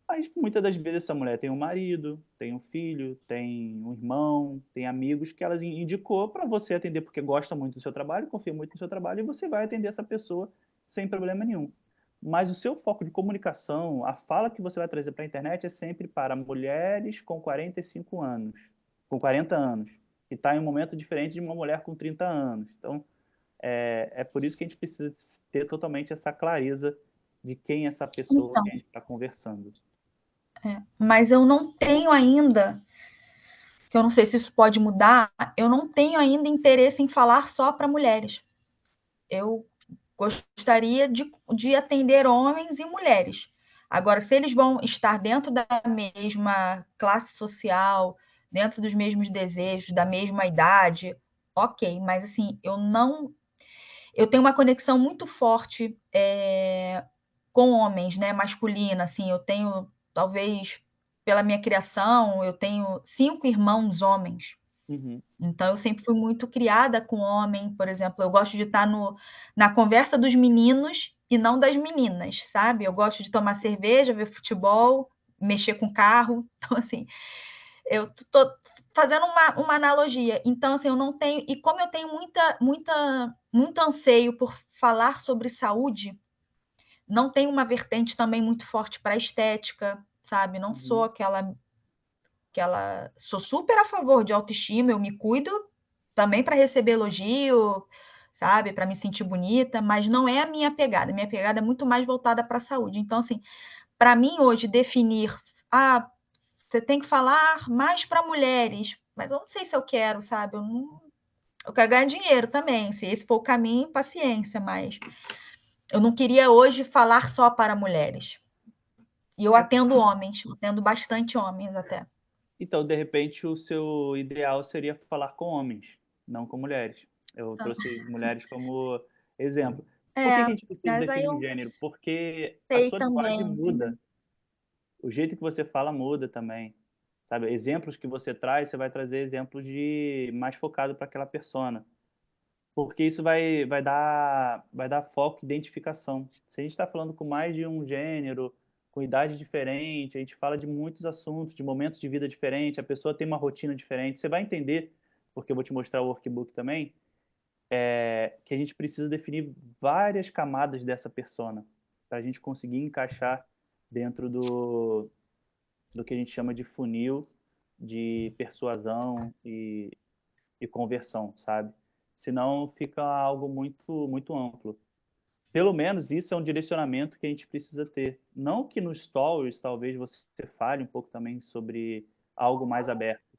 Mas muitas das vezes essa mulher tem um marido, tem um filho, tem um irmão, tem amigos que ela indicou para você atender porque gosta muito do seu trabalho, confia muito no seu trabalho e você vai atender essa pessoa sem problema nenhum. Mas o seu foco de comunicação, a fala que você vai trazer para a internet é sempre para mulheres com 45 anos, com 40 anos, que está em um momento diferente de uma mulher com 30 anos. Então, é por isso que a gente precisa ter totalmente essa clareza de quem é essa pessoa Então, que a gente está conversando. mas eu não tenho ainda, que eu não sei se isso pode mudar, eu não tenho ainda interesse em falar só para mulheres. Eu gostaria de atender homens e mulheres. Agora, se eles vão estar dentro da mesma classe social, dentro dos mesmos desejos, da mesma idade, ok, mas assim, eu tenho uma conexão muito forte com homens, né, masculina, assim, eu tenho, talvez, pela minha criação, eu tenho 5 irmãos homens, Uhum. então eu sempre fui muito criada com homem, por exemplo, eu gosto de estar na conversa dos meninos e não das meninas, sabe? Eu gosto de tomar cerveja, ver futebol, mexer com carro, então assim, eu tô fazendo uma analogia. Então, assim, eu não tenho, e como eu tenho muito anseio por falar sobre saúde, não tem uma vertente também muito forte para estética, sabe? Não sou Uhum. sou super a favor de autoestima, eu me cuido também para receber elogio, sabe? Para me sentir bonita, mas não é a minha pegada. Minha pegada é muito mais voltada para a saúde. Então, assim, para mim hoje definir, você tem que falar mais para mulheres, mas eu não sei se eu quero, sabe? Eu quero ganhar dinheiro também. Se esse for o caminho, paciência, mas Eu não queria hoje falar só para mulheres. E eu É, atendo homens, atendo bastante homens até. então, de repente, o seu ideal seria falar com homens, não com mulheres. Eu Tá. trouxe mulheres como exemplo. Por que É, que a gente precisa mas aí definir eu um não gênero? Porque a sei sua linguagem também, muda. entendeu? O jeito que você fala muda também. Sabe? Exemplos que você traz, você vai trazer exemplos de mais focado para aquela persona. Porque isso vai dar foco e identificação. Se a gente está falando com mais de um gênero, com idade diferente, a gente fala de muitos assuntos, de momentos de vida diferentes, a pessoa tem uma rotina diferente, você vai entender, porque eu vou te mostrar o workbook também, que a gente precisa definir várias camadas dessa persona, para a gente conseguir encaixar dentro do que a gente chama de funil de persuasão e conversão, sabe? Senão fica algo muito, muito amplo. Pelo menos isso é um direcionamento que a gente precisa ter. Não que nos stories talvez você fale um pouco também sobre algo mais aberto,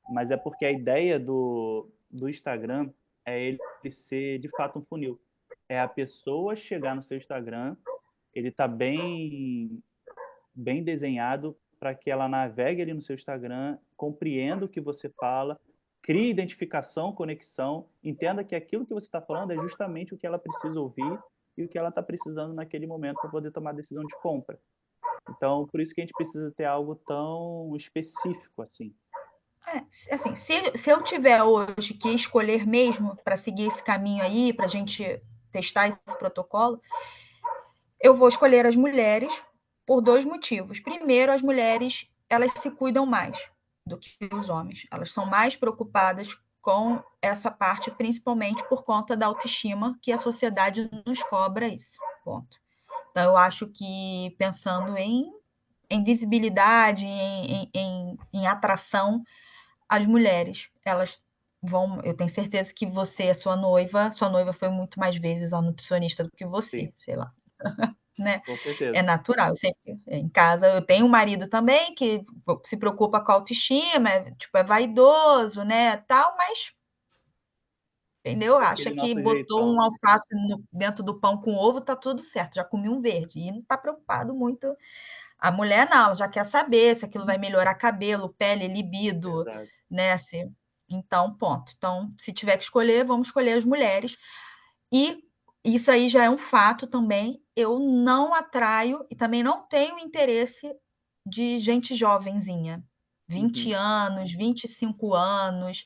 mas é porque a ideia do Instagram é ele ser de fato um funil. É a pessoa chegar no seu Instagram, ele está bem desenhado para que ela navegue ali no seu Instagram, compreenda o que você fala, crie identificação, conexão, entenda que aquilo que você está falando é justamente o que ela precisa ouvir e o que ela está precisando naquele momento para poder tomar a decisão de compra. Então, por isso que a gente precisa ter algo tão específico assim. Assim, se eu tiver hoje que escolher mesmo para seguir esse caminho aí, para a gente testar esse protocolo, eu vou escolher as mulheres por 2 motivos. Primeiro, as mulheres, elas se cuidam mais do que os homens. Elas são mais preocupadas com essa parte, principalmente por conta da autoestima, que a sociedade nos cobra isso, ponto. Então, eu acho que pensando em visibilidade, em atração, as mulheres, elas vão. Eu tenho certeza que você, sua noiva foi muito mais vezes ao nutricionista do que você, Sim, sei lá, né? com É certeza. natural. Eu sempre, em casa, eu tenho um marido também que se preocupa com a autoestima, é vaidoso, né? Tal, mas, entendeu? É Acha aquele que nosso botou jeitão. um alface dentro do pão com ovo, tá tudo certo. Já comi um verde. E não tá preocupado muito. A mulher não, ela já quer saber se aquilo vai melhorar cabelo, pele, libido, Exato. né? Assim, então, ponto. Então, se tiver que escolher, vamos escolher as mulheres. E isso aí já é um fato também. Eu não atraio e também não tenho interesse de gente jovenzinha. 20 Uhum. anos, 25 anos,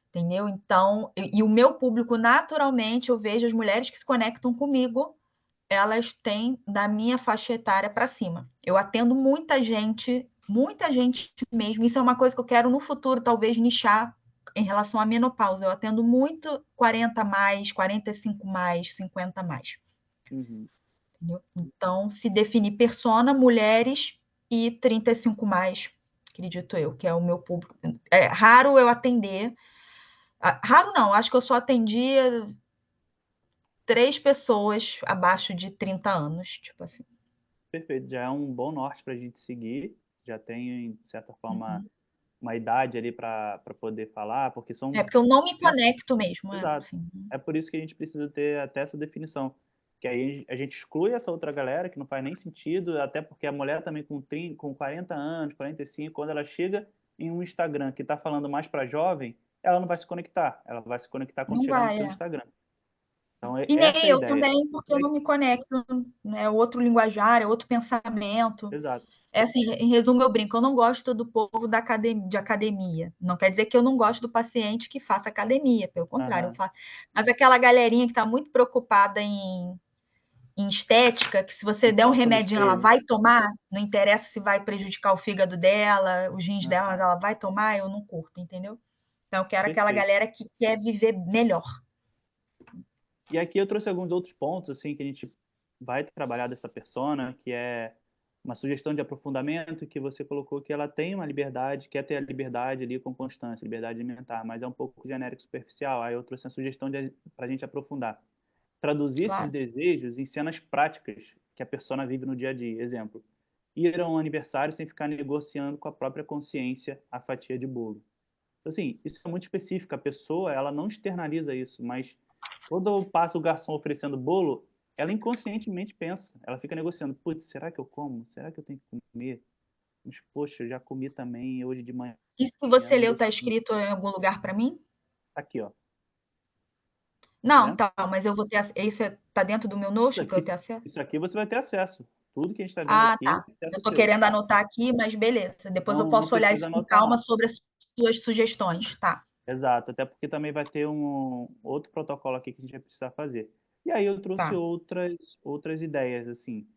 entendeu? Então, e o meu público, naturalmente, eu vejo as mulheres que se conectam comigo, elas têm da minha faixa etária para cima. Eu atendo muita gente mesmo. Isso é uma coisa que eu quero no futuro, talvez nichar em relação à menopausa. Eu atendo muito 40 mais, 45 mais, 50 mais. Uhum. Entendeu? Então, se definir persona, mulheres e 35 mais, acredito eu, que é o meu público. É raro eu atender. Raro não, acho que eu só atendia 3 pessoas abaixo de 30 anos, tipo assim. Perfeito. Já é um bom norte para a gente seguir. Já tem, de certa forma, Uhum. uma idade ali para poder falar, porque É, são. porque eu não me conecto mesmo, Exato. assim. É por isso que a gente precisa ter até essa definição. Que aí a gente exclui essa outra galera que não faz nem sentido, até porque a mulher também com 40 anos, 45, quando ela chega em um Instagram que está falando mais para jovem, ela não vai se conectar. Ela vai se conectar quando Não chegar no vai, seu é. Instagram. Então, E essa nem é a eu ideia. também, porque eu não me conecto, né? É outro linguajar, é outro pensamento. Exato. É assim, em resumo, eu brinco, eu não gosto do povo de academia. Não quer dizer que eu não gosto do paciente que faça academia, pelo contrário, eu Aham. faço. Mas aquela galerinha que está muito preocupada em estética, que se você E der um foca no remedinho, ela espelho. vai tomar, não interessa se vai prejudicar o fígado dela, os rins dela, mas Aham. ela vai tomar, eu não curto, entendeu? Então, eu quero aquela Perfeito. galera que quer viver melhor. E aqui eu trouxe alguns outros pontos assim que a gente vai trabalhar dessa persona, que é uma sugestão de aprofundamento que você colocou que ela tem uma liberdade, quer ter a liberdade ali com constância, liberdade alimentar, mas é um pouco genérico e superficial. Aí eu trouxe uma sugestão para a gente aprofundar. Traduzir esses Claro. desejos em cenas práticas que a persona vive no dia a dia. Exemplo, ir a um aniversário sem ficar negociando com a própria consciência a fatia de bolo. Assim, isso é muito específico. A pessoa, ela não externaliza isso, mas quando passa o garçom oferecendo bolo, ela inconscientemente pensa, ela fica negociando, putz, será que eu como? Será que eu tenho que comer? Mas, poxa, eu já comi também hoje de manhã Isso que você um leu está docinho. escrito em algum lugar para mim? Aqui, ó, tá Não, vendo? tá, mas eu vou ter isso está dentro do meu Isso Notion para aqui, eu ter acesso? isso aqui você vai ter acesso. Tudo que a gente está vendo Ah, aqui tá. é Eu do estou seu. querendo anotar aqui, mas beleza. Depois eu Não, não posso olhar precisa isso com anotar, calma não. sobre as suas sugestões, tá? Exato, até porque também vai ter um outro protocolo aqui que a gente vai precisar fazer. E aí eu trouxe Tá. outras ideias, assim.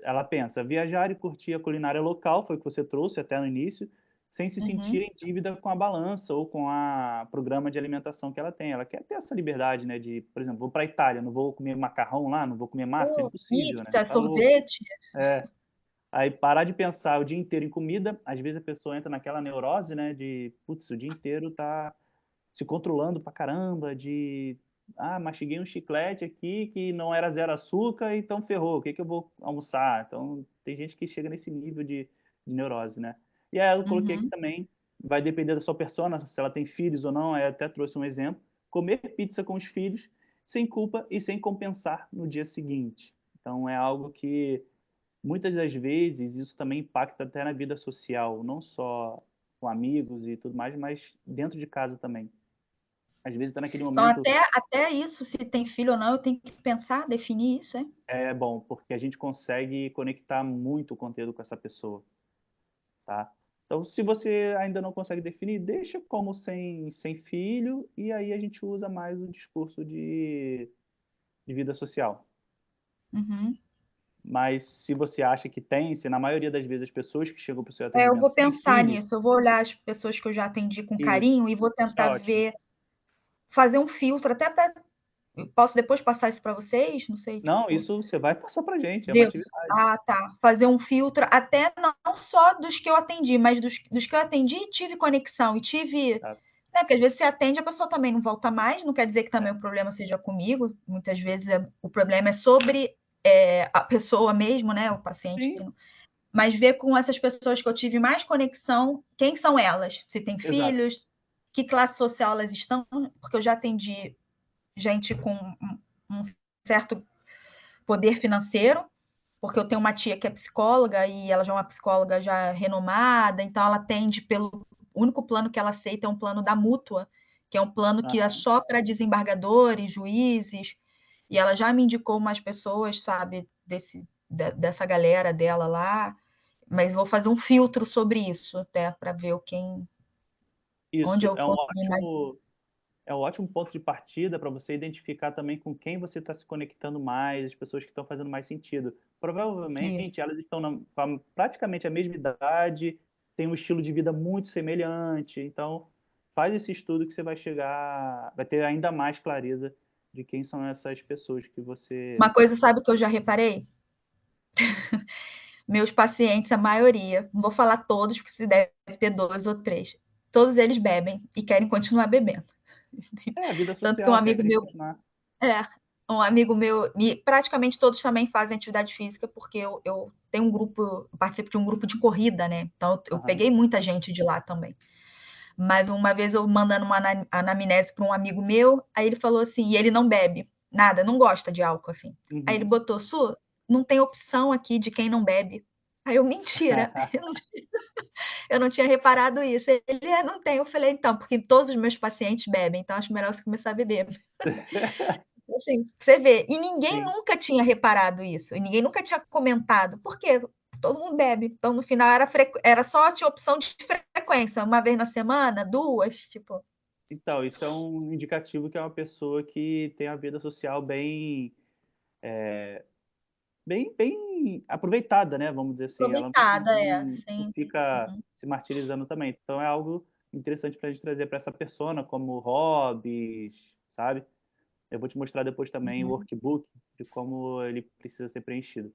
Ela pensa, viajar e curtir a culinária local, foi o que você trouxe até no início, sem se sentir Uhum. em dívida com a balança ou com a programa de alimentação que ela tem. Ela quer ter essa liberdade, né, de, por exemplo, vou para a Itália, não vou comer macarrão lá, não vou comer massa, é Pô, impossível, né? pizza, Tá louco. sorvete. É. Aí parar de pensar o dia inteiro em comida, às vezes a pessoa entra naquela neurose, né, de, putz, o dia inteiro tá se controlando pra caramba, de, mastiguei um chiclete aqui que não era zero açúcar, então ferrou, o que que eu vou almoçar? Então, tem gente que chega nesse nível de neurose, né? E aí eu coloquei aqui Uhum. também, vai depender da sua persona, se ela tem filhos ou não, aí eu até trouxe um exemplo, comer pizza com os filhos, sem culpa e sem compensar no dia seguinte. Então, é algo que muitas das vezes isso também impacta até na vida social, não só com amigos e tudo mais, mas dentro de casa também. Às vezes está naquele Então, momento, até isso, se tem filho ou não, eu tenho que pensar, definir isso, é? é bom, porque a gente consegue conectar muito o conteúdo com essa pessoa, tá? Então, se você ainda não consegue definir, deixa como sem filho, e aí a gente usa mais o discurso de vida social. Uhum. Mas se você acha que tem, se na maioria das vezes as pessoas que chegam para o seu É, eu atendimento vou têm pensar filhos, nisso. Eu vou olhar as pessoas que eu já atendi com isso, carinho e vou isso é tentar ótimo. ver, fazer um filtro, até para. Posso depois passar isso para vocês? Não sei, Não, tipo. isso você vai passar pra gente, é uma Devo. atividade. Ah, tá. Fazer um filtro, até não só dos que eu atendi, mas dos que eu atendi e tive conexão, e tive. Tá? Né, porque às vezes você atende, a pessoa também não volta mais, não quer dizer que também É. o problema seja comigo, muitas vezes o problema é sobre a pessoa mesmo, né, o paciente. Sim, Mas ver com essas pessoas que eu tive mais conexão, quem são elas? Se tem exato. filhos, que classe social elas estão, porque eu já atendi gente com um certo poder financeiro, porque eu tenho uma tia que é psicóloga e ela já é uma psicóloga já renomada, então ela atende pelo único plano que ela aceita é um plano da Mútua, que é um plano que é Aham. só para desembargadores, juízes, e ela já me indicou umas pessoas, sabe, dessa galera dela lá, mas vou fazer um filtro sobre isso até para ver onde Isso eu conseguir mais. é um ótimo ponto de partida para você identificar também com quem você está se conectando mais, as pessoas que estão fazendo mais sentido. Isso. Provavelmente elas estão com praticamente a mesma idade, têm um estilo de vida muito semelhante, então faz esse estudo que você vai chegar, vai ter ainda mais clareza de quem são essas pessoas que você. Uma coisa, sabe, que eu já reparei? Meus pacientes, a maioria, não vou falar todos, porque se deve ter 2 ou 3, todos eles bebem e querem continuar bebendo. É, a vida Tanto que um social, amigo querem meu, continuar. é, um amigo meu, praticamente todos também fazem atividade física, porque eu tenho um grupo, eu participo de um grupo de corrida, né? Então eu Aham. peguei muita gente de lá também. Mas uma vez eu mandando uma anamnese para um amigo meu, aí ele falou assim, e ele não bebe nada, não gosta de álcool, assim. Aí ele Uhum. botou, Su, não tem opção aqui de quem não bebe. Aí eu, mentira, eu não tinha reparado isso. Ele, não tem. Eu falei, então, porque todos os meus pacientes bebem, então acho melhor você começar a beber. Assim, você vê, e ninguém Sim. nunca tinha reparado isso, e ninguém nunca tinha comentado, por quê? Todo mundo bebe. Então, no final, era só tinha opção de frequência, uma vez na semana, duas, tipo. Então, isso é um indicativo que é uma pessoa que tem a vida social bem aproveitada, né? Vamos dizer assim, ela Aproveitada, não sim. fica Uhum, se martirizando também. Então, é algo interessante para a gente trazer para essa persona como hobbies, sabe? Eu vou te mostrar depois também o uhum, workbook de como ele precisa ser preenchido.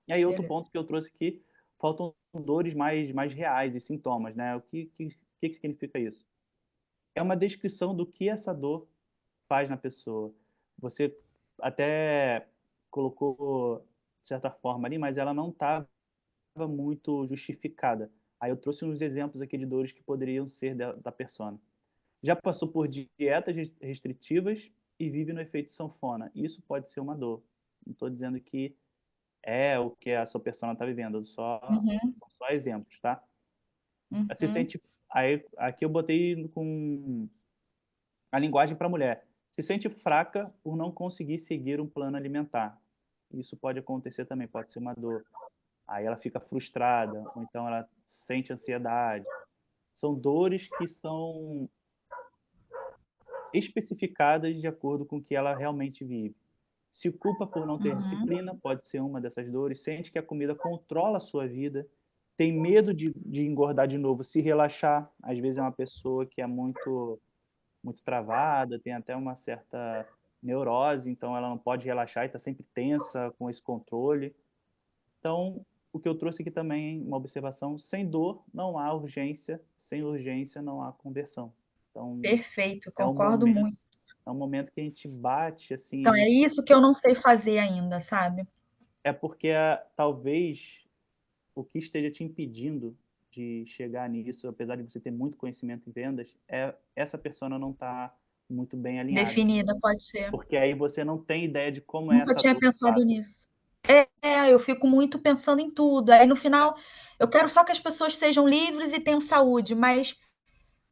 E aí, outro beleza. ponto que eu trouxe aqui, faltam dores mais reais e sintomas, né? O que significa isso? É uma descrição do que essa dor faz na pessoa. Você até colocou de certa forma ali, mas ela não estava muito justificada. Aí eu trouxe uns exemplos aqui de dores que poderiam ser da persona. Já passou por dietas restritivas, e vive no efeito sanfona. Isso pode ser uma dor. Não estou dizendo que é o que a sua persona está vivendo, Uhum, são só exemplos, tá? Se uhum, sente, aí, aqui eu botei com a linguagem para mulher. Se sente fraca por não conseguir seguir um plano alimentar. Isso pode acontecer também, pode ser uma dor. Aí ela fica frustrada, ou então ela sente ansiedade. São dores que são especificadas de acordo com o que ela realmente vive. Se culpa por não ter uhum. disciplina, pode ser uma dessas dores. Sente que a comida controla a sua vida. Tem medo de engordar de novo, se relaxar. Às vezes é uma pessoa que é muito travada, tem até uma certa neurose, então ela não pode relaxar e está sempre tensa com esse controle. Então, o que eu trouxe aqui também, uma observação, sem dor não há urgência, sem urgência não há conversão. Então, Perfeito, é um concordo momento, muito. é um momento que a gente bate, assim, a Então, é gente isso que eu não sei fazer ainda, sabe? é porque talvez o que esteja te impedindo de chegar nisso, apesar de você ter muito conhecimento em vendas, é essa persona não está muito bem alinhada. Definida, pode ser. Porque aí você não tem ideia de como é Nunca essa tinha dor de pensado fato. nisso. Eu fico muito pensando em tudo. Aí, no final, eu quero só que as pessoas sejam livres e tenham saúde, mas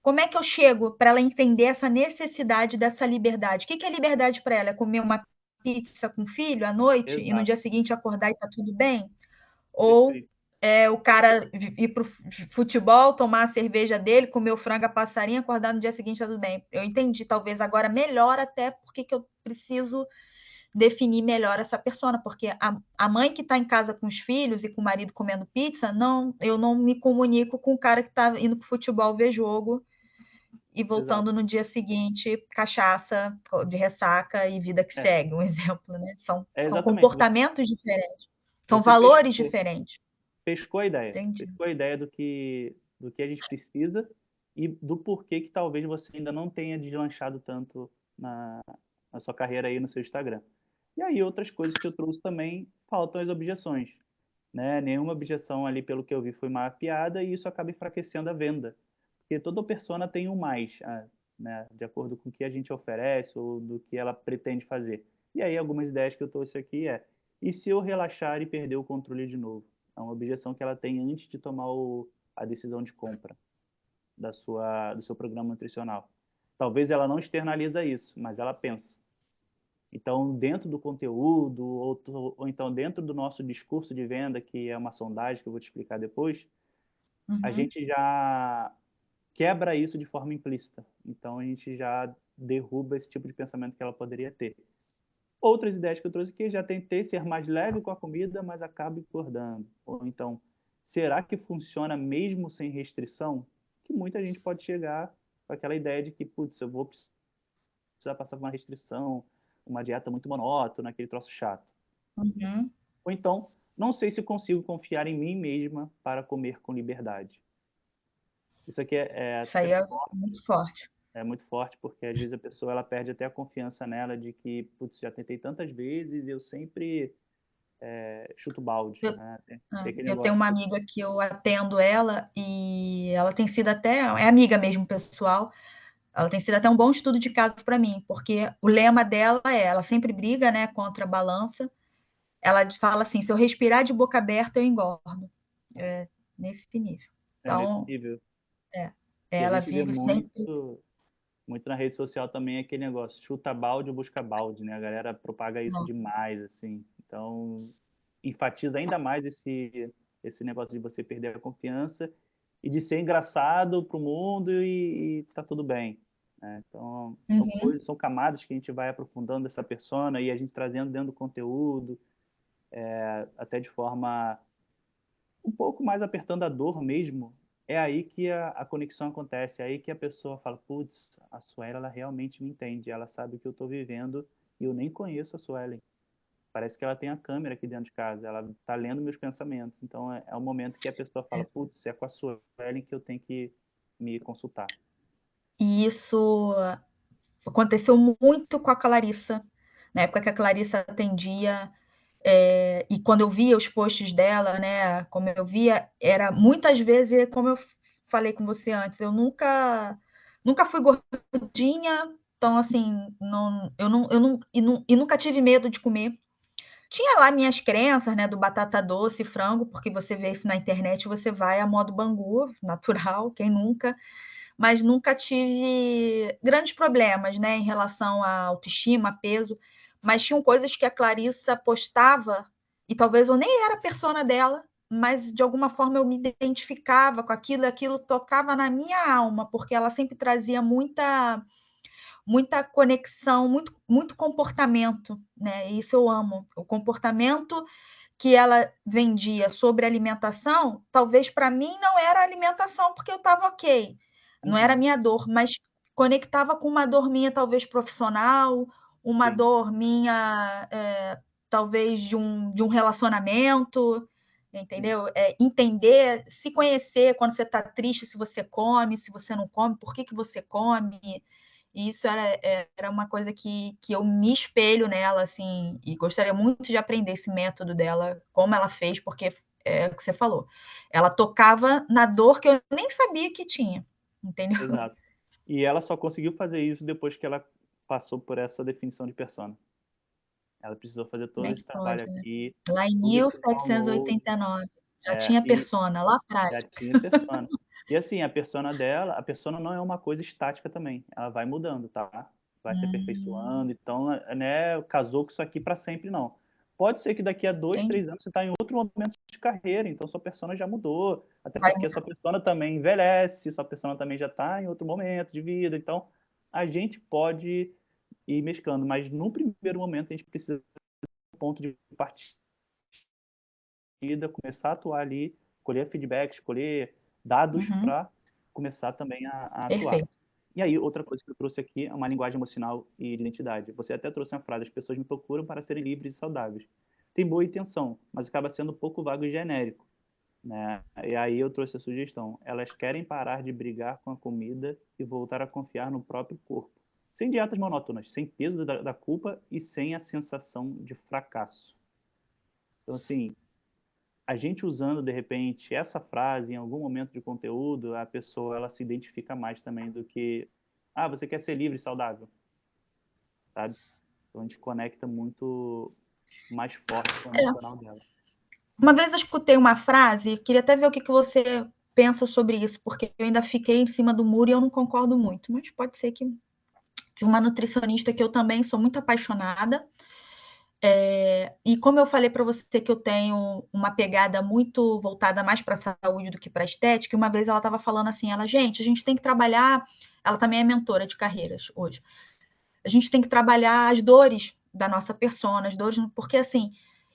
como é que eu chego para ela entender essa necessidade dessa liberdade? O que é liberdade para ela? É comer uma pizza com o filho à noite e no Exato, dia seguinte acordar e tá tudo bem? Ou perfeito. o cara ir para o futebol, tomar a cerveja dele, comer o frango a passarinho, acordar no dia seguinte tá tudo bem? Eu entendi, talvez agora melhor até porque que eu preciso definir melhor essa persona, porque a mãe que está em casa com os filhos e com o marido comendo pizza, não, eu não me comunico com o cara que está indo para o futebol ver jogo e Exato. voltando no dia seguinte, cachaça de ressaca e vida que É, segue, um exemplo, né? é São exatamente. comportamentos diferentes, são Você valores diferentes. pescou a ideia. Entendi. Pescou a ideia do que a gente precisa e do porquê que talvez você ainda não tenha deslanchado tanto na, na sua carreira aí no seu Instagram. E aí outras coisas que eu trouxe também, faltam as objeções. Né? Nenhuma objeção ali, pelo que eu vi, foi mapeada e isso acaba enfraquecendo a venda. Porque toda persona tem um mais, né? De acordo com o que a gente oferece ou do que ela pretende fazer. E aí algumas ideias que eu trouxe aqui e se eu relaxar e perder o controle de novo? É uma objeção que ela tem antes de tomar a decisão de compra do seu programa nutricional. Talvez ela não externaliza isso, mas ela pensa. Então, dentro do conteúdo, ou então dentro do nosso discurso de venda, que é uma sondagem que eu vou te explicar depois, a Uhum. gente já quebra isso de forma implícita. Então, a gente já derruba esse tipo de pensamento que ela poderia ter. Outras ideias que eu trouxe aqui, já tentei ser mais leve com a comida, mas acabo engordando. Ou então, será que funciona mesmo sem restrição? Que muita gente pode chegar com aquela ideia de que, putz, eu vou precisar passar por uma restrição, uma dieta muito monótona, aquele troço chato. Uhum. Ou então, não sei se consigo confiar em mim mesma para comer com liberdade. Isso aqui Isso aí é muito forte. é muito forte, porque às vezes a pessoa ela perde até a confiança nela de que, putz, já tentei tantas vezes e eu sempre chuto balde. Eu, Né? Tem aquele eu tenho negócio. uma amiga que eu atendo ela e ela tem sido até, é amiga mesmo pessoal, ela tem sido até um bom estudo de caso para mim, porque o lema dela ela sempre briga, né, contra a balança. Ela fala assim: se eu respirar de boca aberta, eu engordo. É nesse nível. É nesse Então, nível. é, E a ela gente vê vive sempre. muito na rede social também aquele negócio, chuta balde ou busca balde, né? A galera propaga isso Não. demais, assim. Então, enfatiza ainda mais esse negócio de você perder a confiança e de ser engraçado para o mundo e tá tudo bem. Né? Então, são Uhum. coisas, são camadas que a gente vai aprofundando essa persona e a gente trazendo dentro do conteúdo, até de forma um pouco mais apertando a dor mesmo, é aí que a conexão acontece, é aí que a pessoa fala, putz, a Suelen, ela realmente me entende, ela sabe o que eu estou vivendo e eu nem conheço a Suelen. Parece que ela tem a câmera aqui dentro de casa, ela está lendo meus pensamentos. Então é o momento que a pessoa fala, putz, é com a Suelen que eu tenho que me consultar. E isso aconteceu muito com a Clarissa, na época que a Clarissa atendia, e quando eu via os posts dela, né, como eu via, era muitas vezes, como eu falei com você antes, eu nunca fui gordinha, Então, assim, eu nunca tive medo de comer. Tinha lá minhas crenças, né, do batata doce, frango, porque você vê isso na internet, você vai a modo Bangu, natural, quem nunca? Mas nunca tive grandes problemas, né, em relação à autoestima, peso. Mas tinham coisas que a Clarissa postava, e talvez eu nem era a persona dela, mas de alguma forma eu me identificava com aquilo, e aquilo tocava na minha alma, porque ela sempre trazia muita conexão, muito comportamento, né? Isso eu amo. O comportamento que ela vendia sobre alimentação, talvez para mim não era alimentação, porque eu estava ok, não era a Uhum. minha dor, mas conectava com uma dor minha, talvez profissional, uma Sim, dor minha, talvez de um relacionamento, sim. entendeu? Entender, se conhecer quando você está triste, se você come, se você não come, por que você come. E isso era uma coisa que eu me espelho nela, assim, e gostaria muito de aprender esse método dela, como ela fez, porque é o que você falou. Ela tocava na dor que eu nem sabia que tinha, entendeu? Exato. E ela só conseguiu fazer isso depois que ela passou por essa definição de persona. Ela precisou fazer Como todo é que esse trabalho pode, né? aqui, Lá em todo esse download, 1789, já tinha e persona, lá atrás. já tinha persona. E assim, a persona dela, a persona não é uma coisa estática também, ela vai mudando, tá? Vai se Hum, aperfeiçoando, então, né, casou com isso aqui para sempre, não. Pode ser que daqui a 2, entendi. 3 anos você está em outro momento de carreira, então sua persona já mudou, até Vai porque sua persona também envelhece, sua persona também já está em outro momento de vida, então a gente pode ir mesclando, mas no primeiro momento a gente precisa de um ponto de partida, começar a atuar ali, colher feedback, escolher dados Uhum, para começar também a atuar. perfeito. E aí, outra coisa que eu trouxe aqui é uma linguagem emocional e de identidade. Você até trouxe uma frase: as pessoas me procuram para serem livres e saudáveis. Tem boa intenção, mas acaba sendo um pouco vago e genérico, né? E aí eu trouxe a sugestão: elas querem parar de brigar com a comida e voltar a confiar no próprio corpo. Sem dietas monótonas, sem peso da culpa e sem a sensação de fracasso. Então, assim, a gente usando de repente essa frase em algum momento de conteúdo, a pessoa ela se identifica mais também do que, ah, você quer ser livre e saudável, sabe? Então a gente conecta muito mais forte com o É, emocional dela. uma vez eu escutei uma frase, queria até ver o que você pensa sobre isso, porque eu ainda fiquei em cima do muro e eu não concordo muito, mas pode ser que de uma nutricionista que eu também sou muito apaixonada. E como eu falei para você que eu tenho uma pegada muito voltada mais para a saúde do que para a estética, uma vez ela estava falando assim, gente, a gente tem que trabalhar, ela também é mentora de carreiras hoje, a gente tem que trabalhar as dores da nossa persona, as dores, porque assim,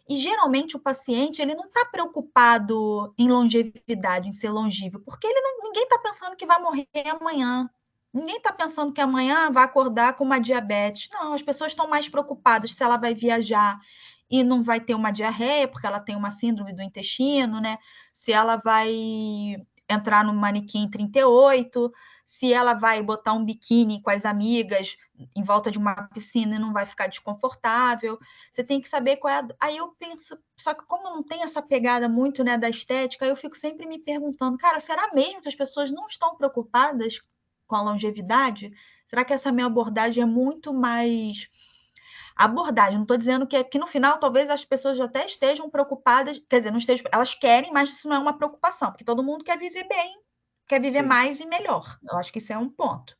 e geralmente o paciente ele não está preocupado em longevidade, em ser longível, porque ninguém está pensando que vai morrer amanhã. Ninguém está pensando que amanhã vai acordar com uma diabetes. Não, as pessoas estão mais preocupadas se ela vai viajar e não vai ter uma diarreia, porque ela tem uma síndrome do intestino, né? Se ela vai entrar no manequim 38, se ela vai botar um biquíni com as amigas em volta de uma piscina e não vai ficar desconfortável. Você tem que saber qual é a... Aí eu penso, só que como não tem essa pegada muito, né, da estética, eu fico sempre me perguntando, cara, será mesmo que as pessoas não estão preocupadas com a longevidade? Será que essa minha abordagem é muito mais abordagem? Não estou dizendo que no final talvez as pessoas até estejam preocupadas, quer dizer, não estejam, elas querem, mas isso não é uma preocupação, porque todo mundo quer viver bem, quer viver Sim. mais e melhor. Eu acho que isso é um ponto,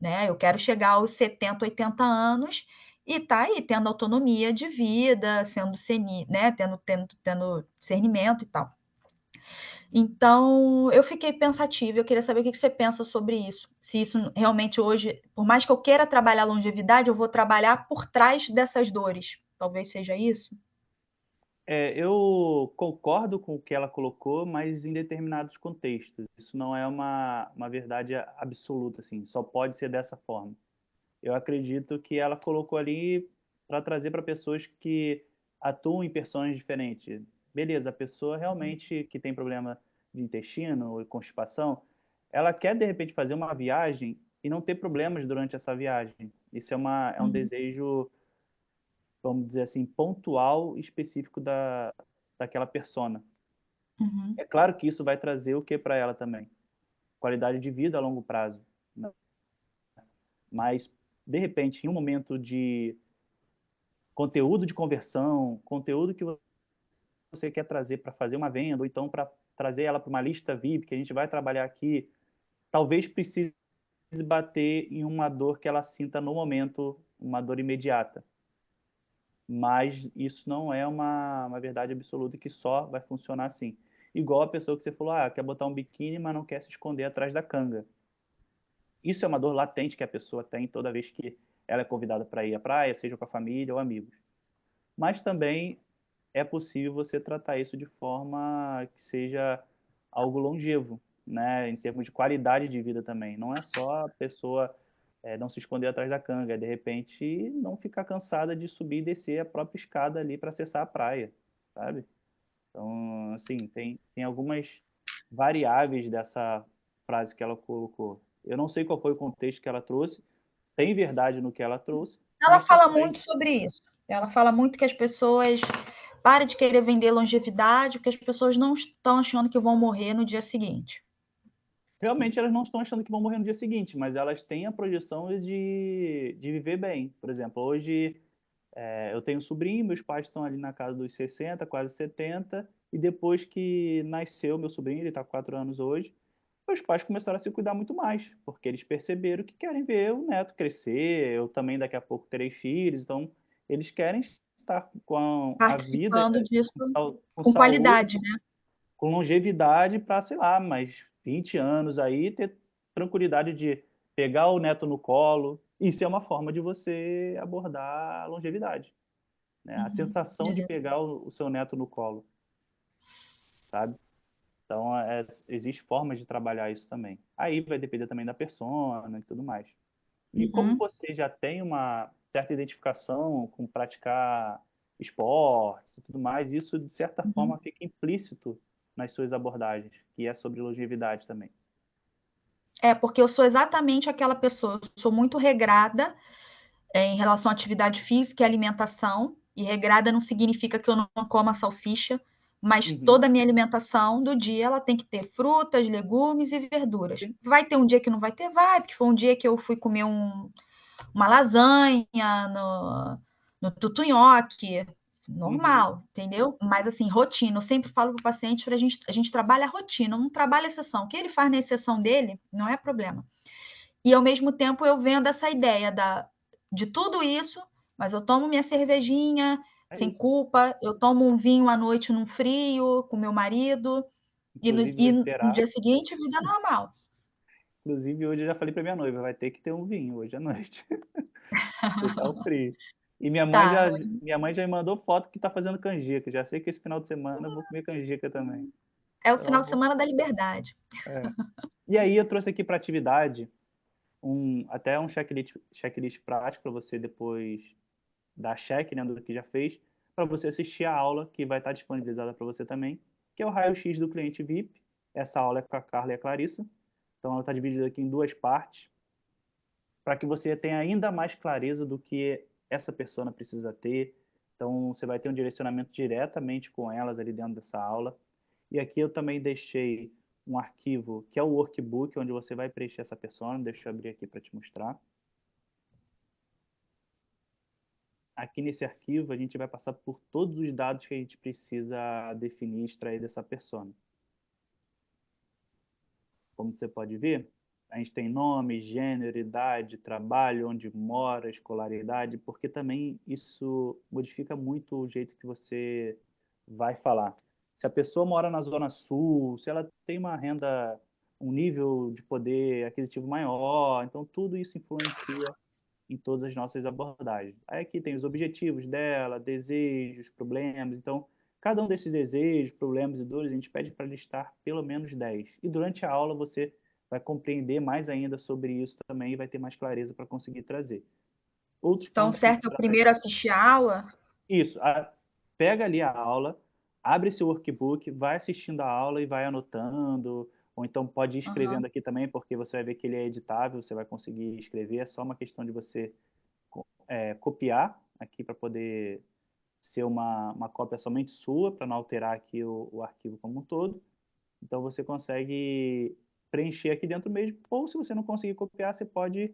né? Eu quero chegar aos 70, 80 anos e tá aí tendo autonomia de vida, sendo né? Tendo discernimento e tal. Então, eu fiquei pensativa, eu queria saber o que você pensa sobre isso. Se isso realmente hoje, por mais que eu queira trabalhar longevidade, eu vou trabalhar por trás dessas dores. Talvez seja isso? Eu concordo com o que ela colocou, mas em determinados contextos. Isso não é uma verdade absoluta, assim, só pode ser dessa forma. Eu acredito que ela colocou ali para trazer para pessoas que atuam em personagens diferentes. Beleza, a pessoa realmente que tem problema de intestino ou constipação, ela quer de repente fazer uma viagem e não ter problemas durante essa viagem. Isso é um Uhum, desejo, vamos dizer assim, pontual e específico daquela persona. uhum, É claro que isso vai trazer o que para ela também? Qualidade de vida a longo prazo, né? Mas de repente, em um momento de conteúdo de conversão, conteúdo que você quer trazer para fazer uma venda, ou então para trazer ela para uma lista VIP, que a gente vai trabalhar aqui, talvez precise bater em uma dor que ela sinta no momento, uma dor imediata. Mas isso não é uma verdade absoluta que só vai funcionar assim. Igual a pessoa que você falou, quer botar um biquíni, mas não quer se esconder atrás da canga. Isso é uma dor latente que a pessoa tem toda vez que ela é convidada para ir à praia, seja com a família ou amigos. Mas também é possível você tratar isso de forma que seja algo longevo, né? Em termos de qualidade de vida também. Não é só a pessoa não se esconder atrás da canga, é de repente não ficar cansada de subir e descer a própria escada ali para acessar a praia, sabe? Então, assim, tem algumas variáveis dessa frase que ela colocou. Eu não sei qual foi o contexto que ela trouxe, tem verdade no que ela trouxe, Ela mas fala também muito sobre isso. Ela fala muito que as pessoas parem de querer vender longevidade, porque as pessoas não estão achando que vão morrer no dia seguinte. realmente elas não estão achando que vão morrer no dia seguinte, mas elas têm a projeção de viver bem. Por exemplo, hoje eu tenho um sobrinho, meus pais estão ali na casa dos 60, quase 70, e depois que nasceu meu sobrinho, ele está com 4 anos hoje, meus pais começaram a se cuidar muito mais, porque eles perceberam que querem ver o neto crescer, eu também daqui a pouco terei filhos, então eles querem estar com a vida, Participando disso com com saúde, qualidade, né? com longevidade para, sei lá, mais 20 anos aí, ter tranquilidade de pegar o neto no colo. Isso é uma forma de você abordar a longevidade, né? A sensação de Beleza. pegar o seu neto no colo, sabe? Então, existe formas de trabalhar isso também. Aí vai depender também da persona e tudo mais. E como Uhum, você já tem uma certa identificação com praticar esporte e tudo mais, isso de certa uhum. forma fica implícito nas suas abordagens, que é sobre longevidade também. É, porque eu sou exatamente aquela pessoa, eu sou muito regrada em relação à atividade física e alimentação, e regrada não significa que eu não coma salsicha, mas Uhum. toda a minha alimentação do dia ela tem que ter frutas, legumes e verduras. Sim. Vai ter um dia que não vai ter? Vai, porque foi um dia que eu fui comer uma lasanha no tutunhoque, Uhum. normal, entendeu? Mas assim, rotina, eu sempre falo para o paciente para a gente trabalha a rotina, não trabalha a exceção. O que ele faz na exceção dele não é problema. E ao mesmo tempo eu vendo essa ideia de tudo isso, mas eu tomo minha cervejinha É sem isso. culpa, eu tomo um vinho à noite num frio com meu marido, Inclusive, e vou no esperar. dia seguinte, vida normal. Inclusive, hoje eu já falei para minha noiva, vai ter que ter um vinho hoje à noite. Deixar o frio. E Tá, minha mãe já me mandou foto que tá fazendo canjica. Já sei que esse final de semana eu vou comer canjica também. é o final Então, de semana da liberdade. é. E aí eu trouxe aqui para atividade até um checklist prático para você depois dar check, né, do que já fez, para você assistir a aula que vai estar disponibilizada para você também, que é o raio-x do cliente VIP. Essa aula é com a Carla e a Clarissa. Então ela está dividida aqui em 2 partes, para que você tenha ainda mais clareza do que essa persona precisa ter. Então, você vai ter um direcionamento diretamente com elas ali dentro dessa aula. E aqui eu também deixei um arquivo que é o workbook, onde você vai preencher essa persona. Deixa eu abrir aqui para te mostrar. Aqui nesse arquivo, a gente vai passar por todos os dados que a gente precisa definir e extrair dessa persona. Como você pode ver, a gente tem nome, gênero, idade, trabalho, onde mora, escolaridade, porque também isso modifica muito o jeito que você vai falar. Se a pessoa mora na Zona Sul, se ela tem uma renda, um nível de poder aquisitivo maior, então tudo isso influencia em todas as nossas abordagens. Aí aqui tem os objetivos dela, desejos, problemas. Então, cada um desses desejos, problemas e dores, a gente pede para listar pelo menos 10. E durante a aula você vai compreender mais ainda sobre isso também e vai ter mais clareza para conseguir trazer. Outros Então, pontos que certo, eu primeiro assistir a aula. isso, pega ali a aula, abre seu workbook, vai assistindo a aula e vai anotando, ou então pode ir Uhum. escrevendo aqui também, porque você vai ver que ele é editável, você vai conseguir escrever, é só uma questão de você copiar aqui para poder ser uma cópia somente sua, para não alterar aqui o arquivo como um todo. Então você consegue preencher aqui dentro mesmo, ou se você não conseguir copiar, você pode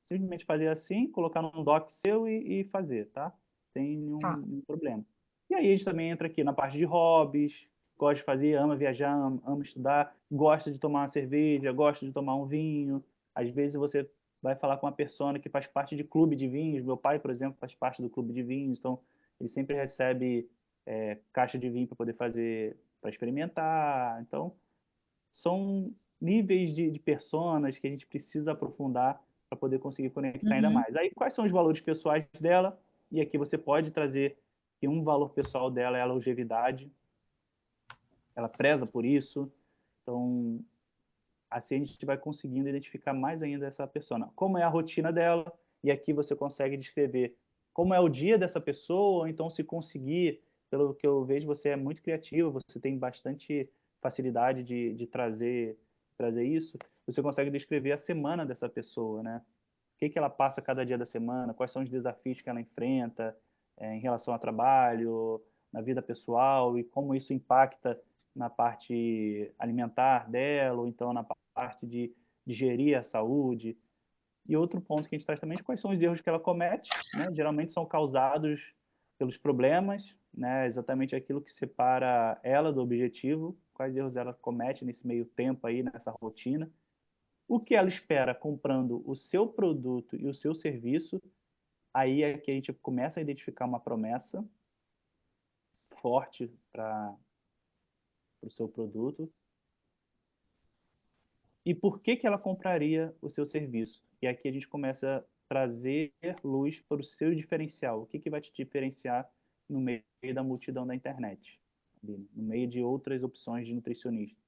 simplesmente fazer assim, colocar num doc seu e fazer, tá? Tem Tá. nenhum problema. E aí a gente também entra aqui na parte de hobbies, gosta de fazer, ama viajar, ama estudar, gosta de tomar uma cerveja, gosta de tomar um vinho. Às vezes você vai falar com uma pessoa que faz parte de clube de vinhos. Meu pai, por exemplo, faz parte do clube de vinhos, então ele sempre recebe caixa de vinho para poder fazer, para experimentar. Então, são níveis de personas que a gente precisa aprofundar para poder conseguir conectar ainda Uhum. mais. Aí, quais são os valores pessoais dela? E aqui você pode trazer que um valor pessoal dela é a longevidade, ela preza por isso. Então, assim a gente vai conseguindo identificar mais ainda essa persona. Como é a rotina dela, e aqui você consegue descrever como é o dia dessa pessoa, então se conseguir, pelo que eu vejo, você é muito criativo, você tem bastante facilidade de trazer isso, você consegue descrever a semana dessa pessoa, né? O que ela passa cada dia da semana, quais são os desafios que ela enfrenta em relação ao trabalho, na vida pessoal e como isso impacta na parte alimentar dela, ou então na parte de gerir a saúde. E outro ponto que a gente traz também é quais são os erros que ela comete, né? Geralmente são causados pelos problemas, né? Exatamente aquilo que separa ela do objetivo, quais erros ela comete nesse meio tempo aí, nessa rotina, o que ela espera comprando o seu produto e o seu serviço. Aí é que a gente começa a identificar uma promessa forte para o seu produto. E por que ela compraria o seu serviço? E aqui a gente começa a trazer luz para o seu diferencial. O que vai te diferenciar no meio da multidão da internet, no meio de outras opções de nutricionista?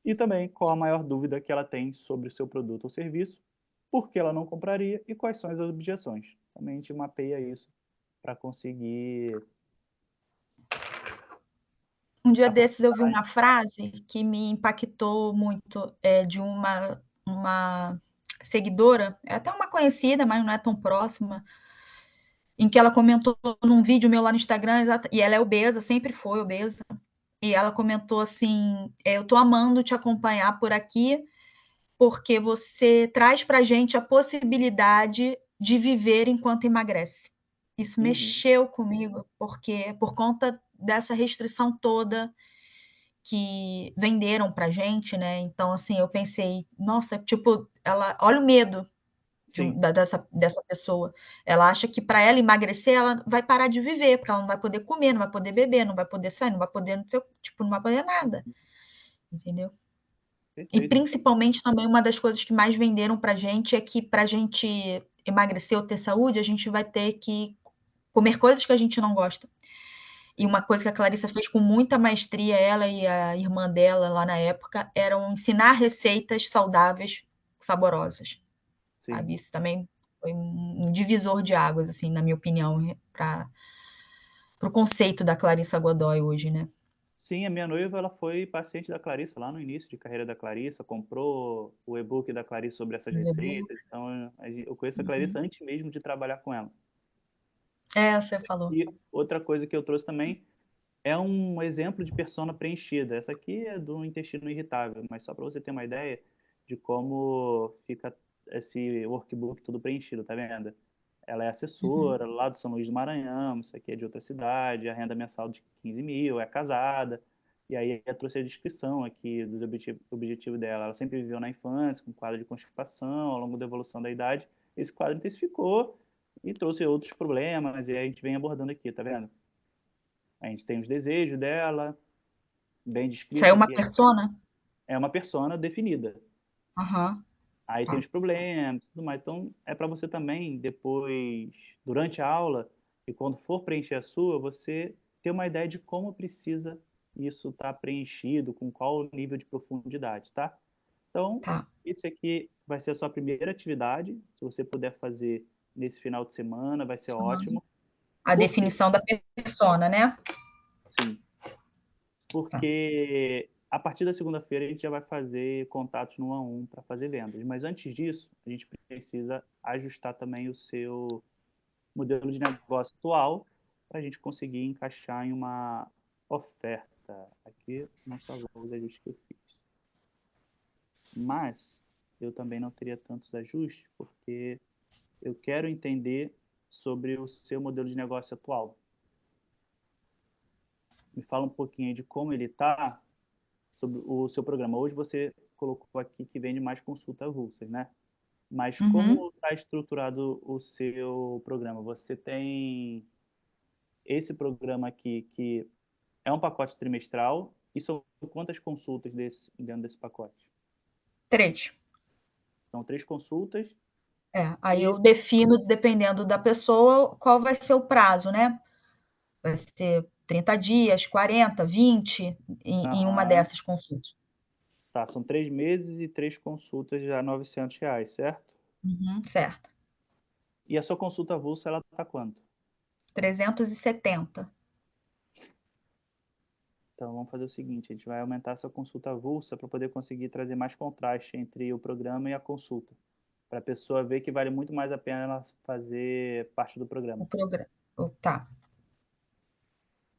E também qual a maior dúvida que ela tem sobre o seu produto ou serviço, por que ela não compraria e quais são as objeções. Também a gente mapeia isso para conseguir Um dia desses eu vi aprofundar. uma frase que me impactou muito, de uma seguidora, é até uma conhecida, mas não é tão próxima, em que ela comentou num vídeo meu lá no Instagram, e ela é obesa, sempre foi obesa, e ela comentou assim: eu tô amando te acompanhar por aqui, porque você traz pra gente a possibilidade de viver enquanto emagrece. Isso Uhum. mexeu comigo, porque por conta dessa restrição toda que venderam pra gente, né? Então, assim, eu pensei, nossa, tipo, ela, olha o medo Sim, dessa pessoa. Ela acha que para ela emagrecer, ela vai parar de viver, porque ela não vai poder comer, não vai poder beber, não vai poder sair, não vai poder, tipo, não vai poder nada, entendeu? E perfeito. principalmente também uma das coisas que mais venderam pra gente é que pra gente emagrecer ou ter saúde, a gente vai ter que comer coisas que a gente não gosta. E Sim, uma coisa que a Clarissa fez com muita maestria, ela e a irmã dela lá na época, eram ensinar receitas saudáveis, saborosas, sim. sabe? Isso também foi um divisor de águas, assim, na minha opinião, para o conceito da Clarissa Godoy hoje, né? Sim, a minha noiva ela foi paciente da Clarissa lá no início de carreira da Clarissa, comprou o e-book da Clarissa sobre essas Zebu. receitas. Então, eu conheço a Uhum. Clarissa antes mesmo de trabalhar com ela. É, você falou. E outra coisa que eu trouxe também é um exemplo de persona preenchida. Essa aqui é do intestino irritável, mas só para você ter uma ideia de como fica esse workbook tudo preenchido, tá vendo? Ela é Uhum. assessora lá do São Luís do Maranhão, isso aqui é de outra cidade, a renda mensal de 15 mil, é casada. E aí eu trouxe a descrição aqui do objetivo dela. Ela sempre viveu na infância, com quadro de constipação, ao longo da evolução da idade, esse quadro intensificou e trouxe outros problemas, e aí a gente vem abordando aqui, tá vendo? A gente tem os desejos dela, bem Saiu descrito uma aqui, persona? é uma persona definida. Aham. Aí tem Tá. os problemas, tudo mais. Então, é para você também, depois, durante a aula, e quando for preencher a sua, você ter uma ideia de como precisa isso estar preenchido, com qual nível de profundidade, tá? Então, Tá. esse aqui vai ser a sua primeira atividade. Se você puder fazer nesse final de semana, vai ser ótimo. A Por quê? definição da persona, né? Sim, Tá. porque a partir da segunda-feira a gente já vai fazer contatos no 1 a 1 para fazer vendas. Mas antes disso, a gente precisa ajustar também o seu modelo de negócio atual para a gente conseguir encaixar em uma oferta. Aqui não salvou os ajustes que eu fiz. Mas eu também não teria tantos ajustes, porque eu quero entender sobre o seu modelo de negócio atual. Me fala um pouquinho aí de como ele está, sobre o seu programa. Hoje você colocou aqui que vende mais consulta avulsas, né? Mas Uhum. como está estruturado o seu programa? Você tem esse programa aqui que é um pacote trimestral e são quantas consultas dentro desse pacote? 3. São 3 consultas Aí e eu defino, dependendo da pessoa, qual vai ser o prazo, né? Vai ser 30 dias, 40, 20 em uma aham, dessas consultas. tá, são 3 meses e 3 consultas já R$ 900, certo? Uhum, certo. E a sua consulta avulsa, ela tá quanto? 370. Então vamos fazer o seguinte, a gente vai aumentar a sua consulta avulsa para poder conseguir trazer mais contraste entre o programa e a consulta, para a pessoa ver que vale muito mais a pena ela fazer parte do programa. O programa. Tá.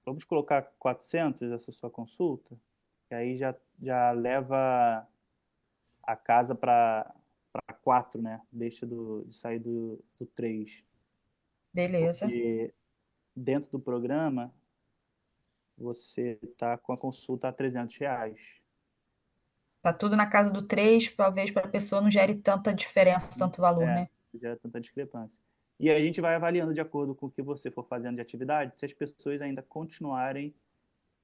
Vamos colocar 400 essa sua consulta, que aí já leva a casa para 4, né? Deixa de sair do 3. Beleza. Porque dentro do programa, você está com a consulta a R$ 300. Tá tudo na casa do 3, talvez para a pessoa não gere tanta diferença, tanto valor, É, né? gera tanta discrepância. E a gente vai avaliando de acordo com o que você for fazendo de atividade, se as pessoas ainda continuarem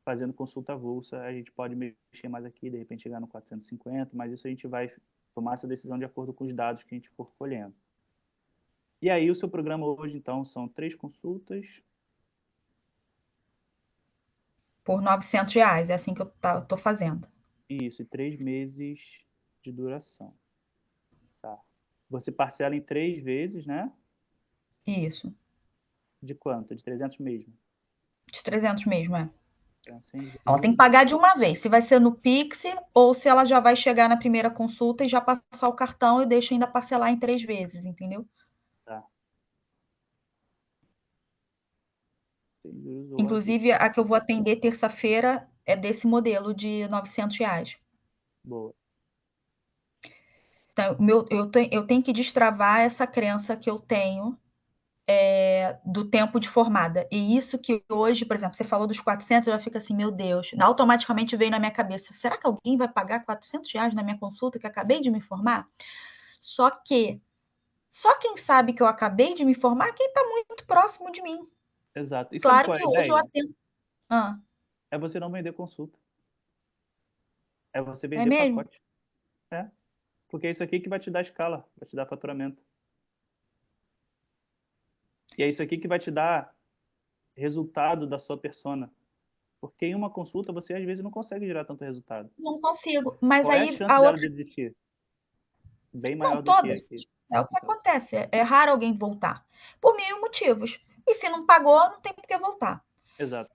fazendo consulta avulsa, a gente pode mexer mais aqui, de repente chegar no 450, mas isso a gente vai tomar essa decisão de acordo com os dados que a gente for colhendo. E aí o seu programa hoje, então, são 3 consultas. Por R$ 900, é assim que eu tô fazendo. Isso, e 3 meses de duração. Tá. Você parcela em 3 vezes, né? Isso. De quanto? De 300 mesmo. De 300 mesmo, é. Então, 100 Ela tem que vezes. pagar de uma vez, se vai ser no Pix ou se ela já vai chegar na primeira consulta e já passar o cartão e deixa ainda parcelar em 3 vezes, entendeu? Tá. Sem juros ou à Inclusive, vista. a que eu vou atender terça-feira é desse modelo de R$ 900. Boa. Então, eu tenho que destravar essa crença que eu tenho do tempo de formada. E isso que hoje, por exemplo, você falou dos 400, eu já fico assim, meu Deus, automaticamente veio na minha cabeça, será que alguém vai pagar R$ 400 na minha consulta que eu acabei de me formar? Só que, só quem sabe que eu acabei de me formar é quem está muito próximo de mim. Exato. E sabe Claro qual é que a hoje eu ideia? atendo. Ah, É você não vender consulta. É você é vender mesmo? pacote. É. Porque é isso aqui que vai te dar escala, vai te dar faturamento. E é isso aqui que vai te dar resultado da sua persona. Porque em uma consulta você às vezes não consegue gerar tanto resultado. Não consigo. Mas Qual é a aí chance a dela outra. de desistir? Bem Não, maior do que todas. aqui. É o que Então, acontece. É raro alguém voltar. Por mil motivos. E se não pagou, não tem por que voltar. exato.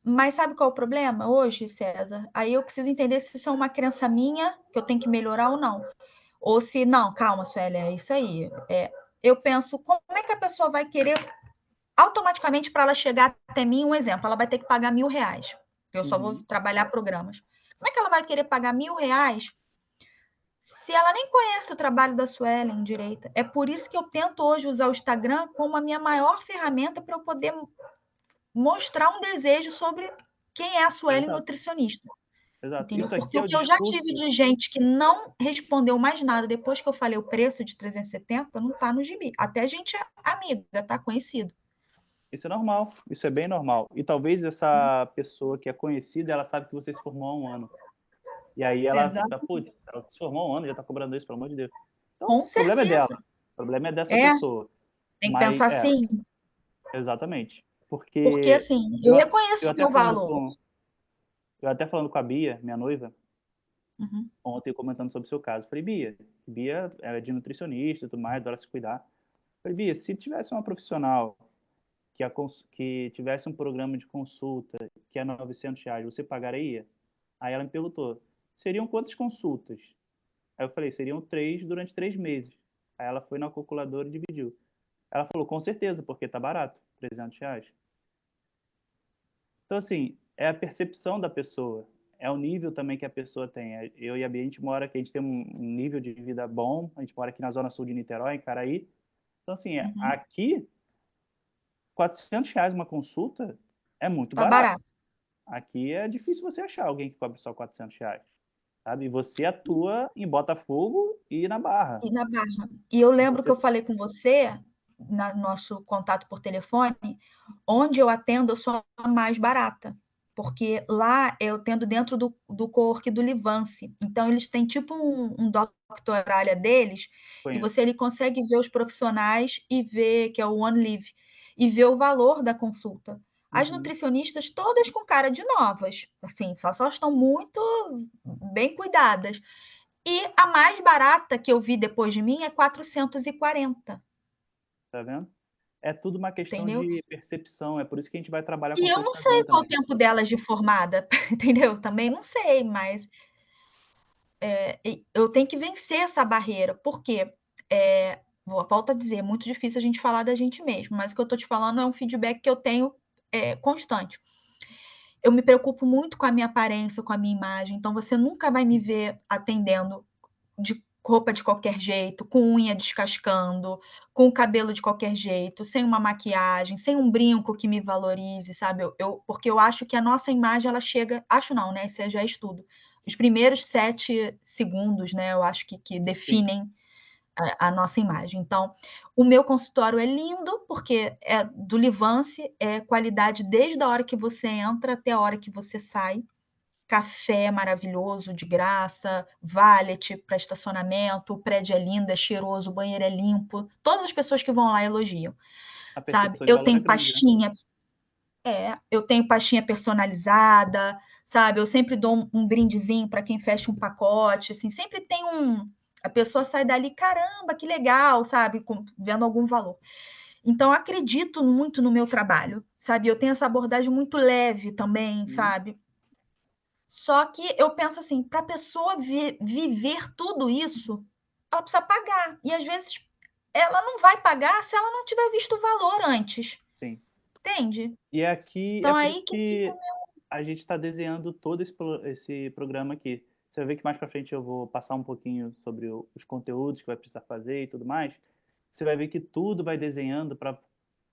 Mas sabe qual é o problema hoje, César? Aí eu preciso entender se isso é uma crença minha, que eu tenho que melhorar ou não. Ou se, não, calma, Suélia, é isso aí. Eu penso, como é que a pessoa vai querer, automaticamente, para ela chegar até mim, um exemplo, ela vai ter que pagar R$ 1.000. Eu só vou Uhum. trabalhar programas. Como é que ela vai querer pagar R$ 1.000 se ela nem conhece o trabalho da Suelen direita? É por isso que eu tento hoje usar o Instagram como a minha maior ferramenta para eu poder mostrar um desejo sobre quem é a Suelen Exato, nutricionista. exato. Entendeu? Isso aqui Porque é o o que eu já tive discurso. de gente que não respondeu mais nada depois que eu falei o preço de 370 não está no gibi. Até gente amiga, tá? Conhecido. Isso é normal, isso é bem normal. E talvez essa pessoa que é conhecida, ela sabe que você se formou há um ano. E aí ela, Exato. putz, ela se formou há um ano, já está cobrando isso, pelo amor de Deus. Então, Com o problema é dela, certeza. o problema é dessa É, pessoa. tem que Mas, pensar assim, exatamente. porque Porque assim, eu eu, eu reconheço o até meu falando valor. com, eu até falando com a Bia, minha noiva, Uhum. ontem comentando sobre o seu caso. Falei, Bia é de nutricionista e tudo mais, adora se cuidar. Falei, Bia, se tivesse uma profissional que tivesse um programa de consulta que é R$ 900, você pagaria? Aí ela me perguntou, seriam quantas consultas? Aí eu falei, seriam 3 durante 3 meses. Aí ela foi na calculadora e dividiu. Ela falou, com certeza, porque tá barato, R$ 300. Então, assim, é a percepção da pessoa. é o nível também que a pessoa tem. Eu e a Bia, a gente mora aqui, a gente tem um nível de vida bom, a gente mora aqui na zona sul de Niterói, em Caraí. Então, assim, Uhum. aqui, R$ 400 uma consulta é muito Tá barato. barato. Aqui é difícil você achar alguém que cobre só R$ 400, sabe? E você atua em Botafogo e na Barra. E na Barra. E eu lembro que Você eu falei com você, no nosso contato por telefone, onde eu atendo, eu sou a mais barata. Porque lá eu atendo dentro do cowork do Livance. Então, eles têm tipo um doctoralia deles, e conhece. você ele consegue ver os profissionais e ver, que é o One Live, e ver o valor da consulta. As Uhum. nutricionistas, todas com cara de novas, assim, só estão muito bem cuidadas. E a mais barata que eu vi depois de mim é 440, Tá vendo? É tudo uma questão entendeu? de percepção, é por isso que a gente vai trabalhar com o E seu eu não Instagram sei qual o também. tempo delas de formada, entendeu? Também não sei, mas eu tenho que vencer essa barreira, porque, volto a dizer, é muito difícil a gente falar da gente mesmo, mas o que eu estou te falando é um feedback que eu tenho constante. Eu me preocupo muito com a minha aparência, com a minha imagem, então você nunca vai me ver atendendo de roupa de qualquer jeito, com unha descascando, com o cabelo de qualquer jeito, sem uma maquiagem, sem um brinco que me valorize, sabe? Porque eu acho que a nossa imagem, ela chega... Acho não, né? Isso já é estudo. Os primeiros 7 segundos, né? Eu acho que Sim. definem a nossa imagem. Então, o meu consultório é lindo, porque é do Livance, é qualidade desde a hora que você entra até a hora que você sai. Café maravilhoso, de graça, valet para estacionamento, o prédio é lindo, é cheiroso, o banheiro é limpo. Todas as pessoas que vão lá elogiam, A sabe? percepção de valor é grande, né? Eu tenho pastinha personalizada, sabe? Eu sempre dou um brindezinho para quem fecha um pacote, assim, sempre tem a pessoa sai dali, caramba, que legal, sabe? Vendo algum valor. Então, eu acredito muito no meu trabalho, sabe? Eu tenho essa abordagem muito leve também, Uhum. sabe? Só que eu penso assim, para a pessoa viver tudo isso, ela precisa pagar. E às vezes ela não vai pagar se ela não tiver visto o valor antes. Sim. Entende? E aqui é Então por aí isso que fica. que a gente está desenhando todo esse programa aqui. Você vai ver que mais para frente eu vou passar um pouquinho sobre os conteúdos que vai precisar fazer e tudo mais. Você vai ver que tudo vai desenhando para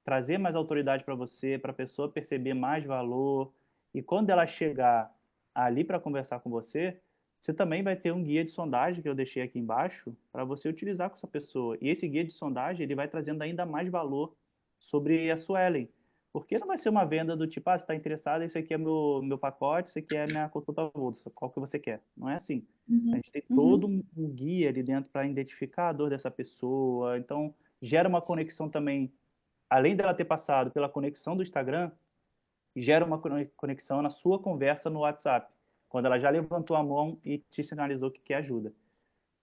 trazer mais autoridade para você, para a pessoa perceber mais valor. E quando ela chegar ali para conversar com você, você também vai ter um guia de sondagem que eu deixei aqui embaixo para você utilizar com essa pessoa. E esse guia de sondagem ele vai trazendo ainda mais valor sobre a Suelen. Porque não vai ser uma venda do tipo, você está interessado, esse aqui é meu pacote, esse aqui é minha consulta avulsa, qual que você quer? Não é assim. A Uhum, gente tem todo uhum. um guia ali dentro para identificar a dor dessa pessoa, então gera uma conexão também, além dela ter passado pela conexão do Instagram, gera uma conexão na sua conversa no WhatsApp, quando ela já levantou a mão e te sinalizou que quer ajuda.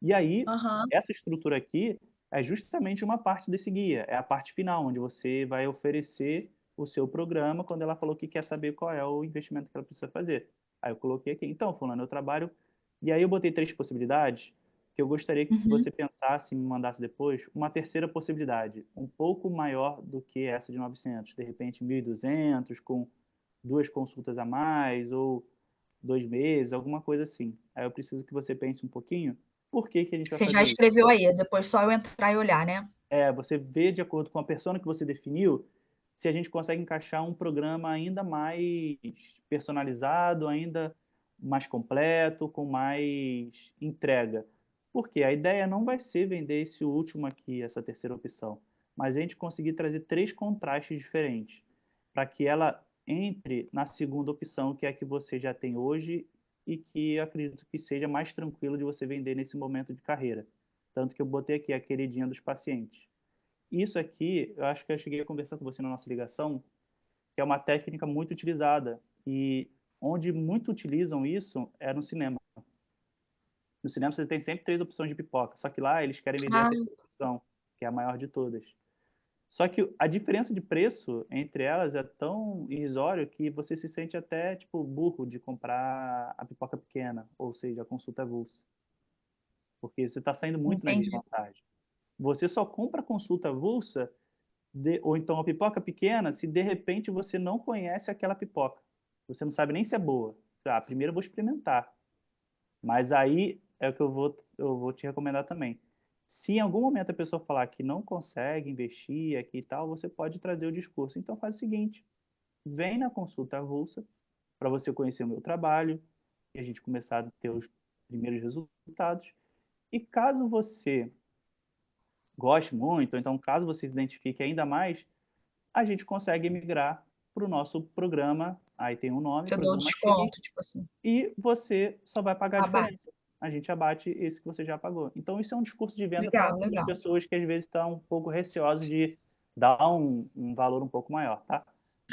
E aí, Aham. essa estrutura aqui é justamente uma parte desse guia, é a parte final, onde você vai oferecer o seu programa quando ela falou que quer saber qual é o investimento que ela precisa fazer. Aí eu coloquei aqui, então, fulano, eu trabalho... E aí eu botei 3 possibilidades que eu gostaria que Uhum. você pensasse e me mandasse depois uma terceira possibilidade, um pouco maior do que essa de 900, de repente 1.200, com 2 consultas a mais, ou 2 meses, alguma coisa assim. Aí eu preciso que você pense um pouquinho por que que a gente vai Você já fazer isso. escreveu aí, depois só eu entrar e olhar, né? Você vê de acordo com a persona que você definiu, se a gente consegue encaixar um programa ainda mais personalizado, ainda mais completo, com mais entrega. Porque a ideia não vai ser vender esse último aqui, essa terceira opção, mas a gente conseguir trazer 3 contrastes diferentes, para que ela entre na segunda opção, que é a que você já tem hoje e que eu acredito que seja mais tranquilo de você vender nesse momento de carreira. Tanto que eu botei aqui a queridinha dos pacientes. Isso aqui, eu acho que eu cheguei a conversar com você na nossa ligação, que é uma técnica muito utilizada. E onde muito utilizam isso é no cinema. No cinema você tem sempre 3 opções de pipoca, só que lá eles querem vender a Ah, terceira opção, que é a maior de todas. Só que a diferença de preço entre elas é tão irrisório que você se sente até tipo burro de comprar a pipoca pequena, ou seja, a consulta avulsa, porque você está saindo muito na entendi. desvantagem. Você só compra a consulta avulsa ou então a pipoca pequena se de repente você não conhece aquela pipoca. Você não sabe nem se é boa. primeiro eu vou experimentar. Mas aí é o que eu vou te recomendar também. Se em algum momento a pessoa falar que não consegue investir aqui e tal, você pode trazer o discurso. Então faz o seguinte, vem na consulta avulsa para você conhecer o meu trabalho e a gente começar a ter os primeiros resultados. E caso você goste muito, ou então caso você se identifique ainda mais, a gente consegue migrar para o nosso programa, aí tem um nome, Eu dou Programa X, desconto, tipo assim, e você só vai pagar a abate. diferença. A gente abate esse que você já pagou. Então, isso é um discurso de venda para Legal, algumas legal. pessoas que às vezes estão um pouco receosas de dar um valor um pouco maior, tá?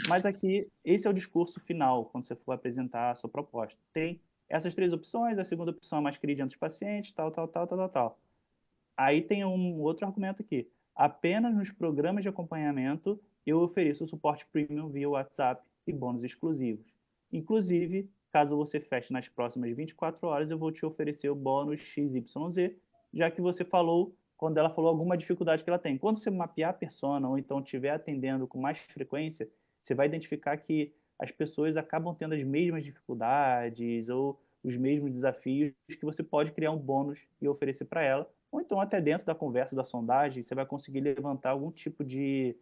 Mas aqui, esse é o discurso final, quando você for apresentar a sua proposta. Tem essas três opções, a segunda opção é mais querida dos pacientes, tal, tal, tal, tal, tal, tal. Aí tem um outro argumento aqui. Apenas nos programas de acompanhamento eu ofereço o suporte premium via WhatsApp e bônus exclusivos. Inclusive, caso você feche nas próximas 24 horas, eu vou te oferecer o bônus XYZ, já que você falou, quando ela falou alguma dificuldade que ela tem. Quando você mapear a persona ou então estiver atendendo com mais frequência, você vai identificar que as pessoas acabam tendo as mesmas dificuldades ou os mesmos desafios que você pode criar um bônus e oferecer para ela, ou então até dentro da conversa, da sondagem, você vai conseguir levantar algum tipo de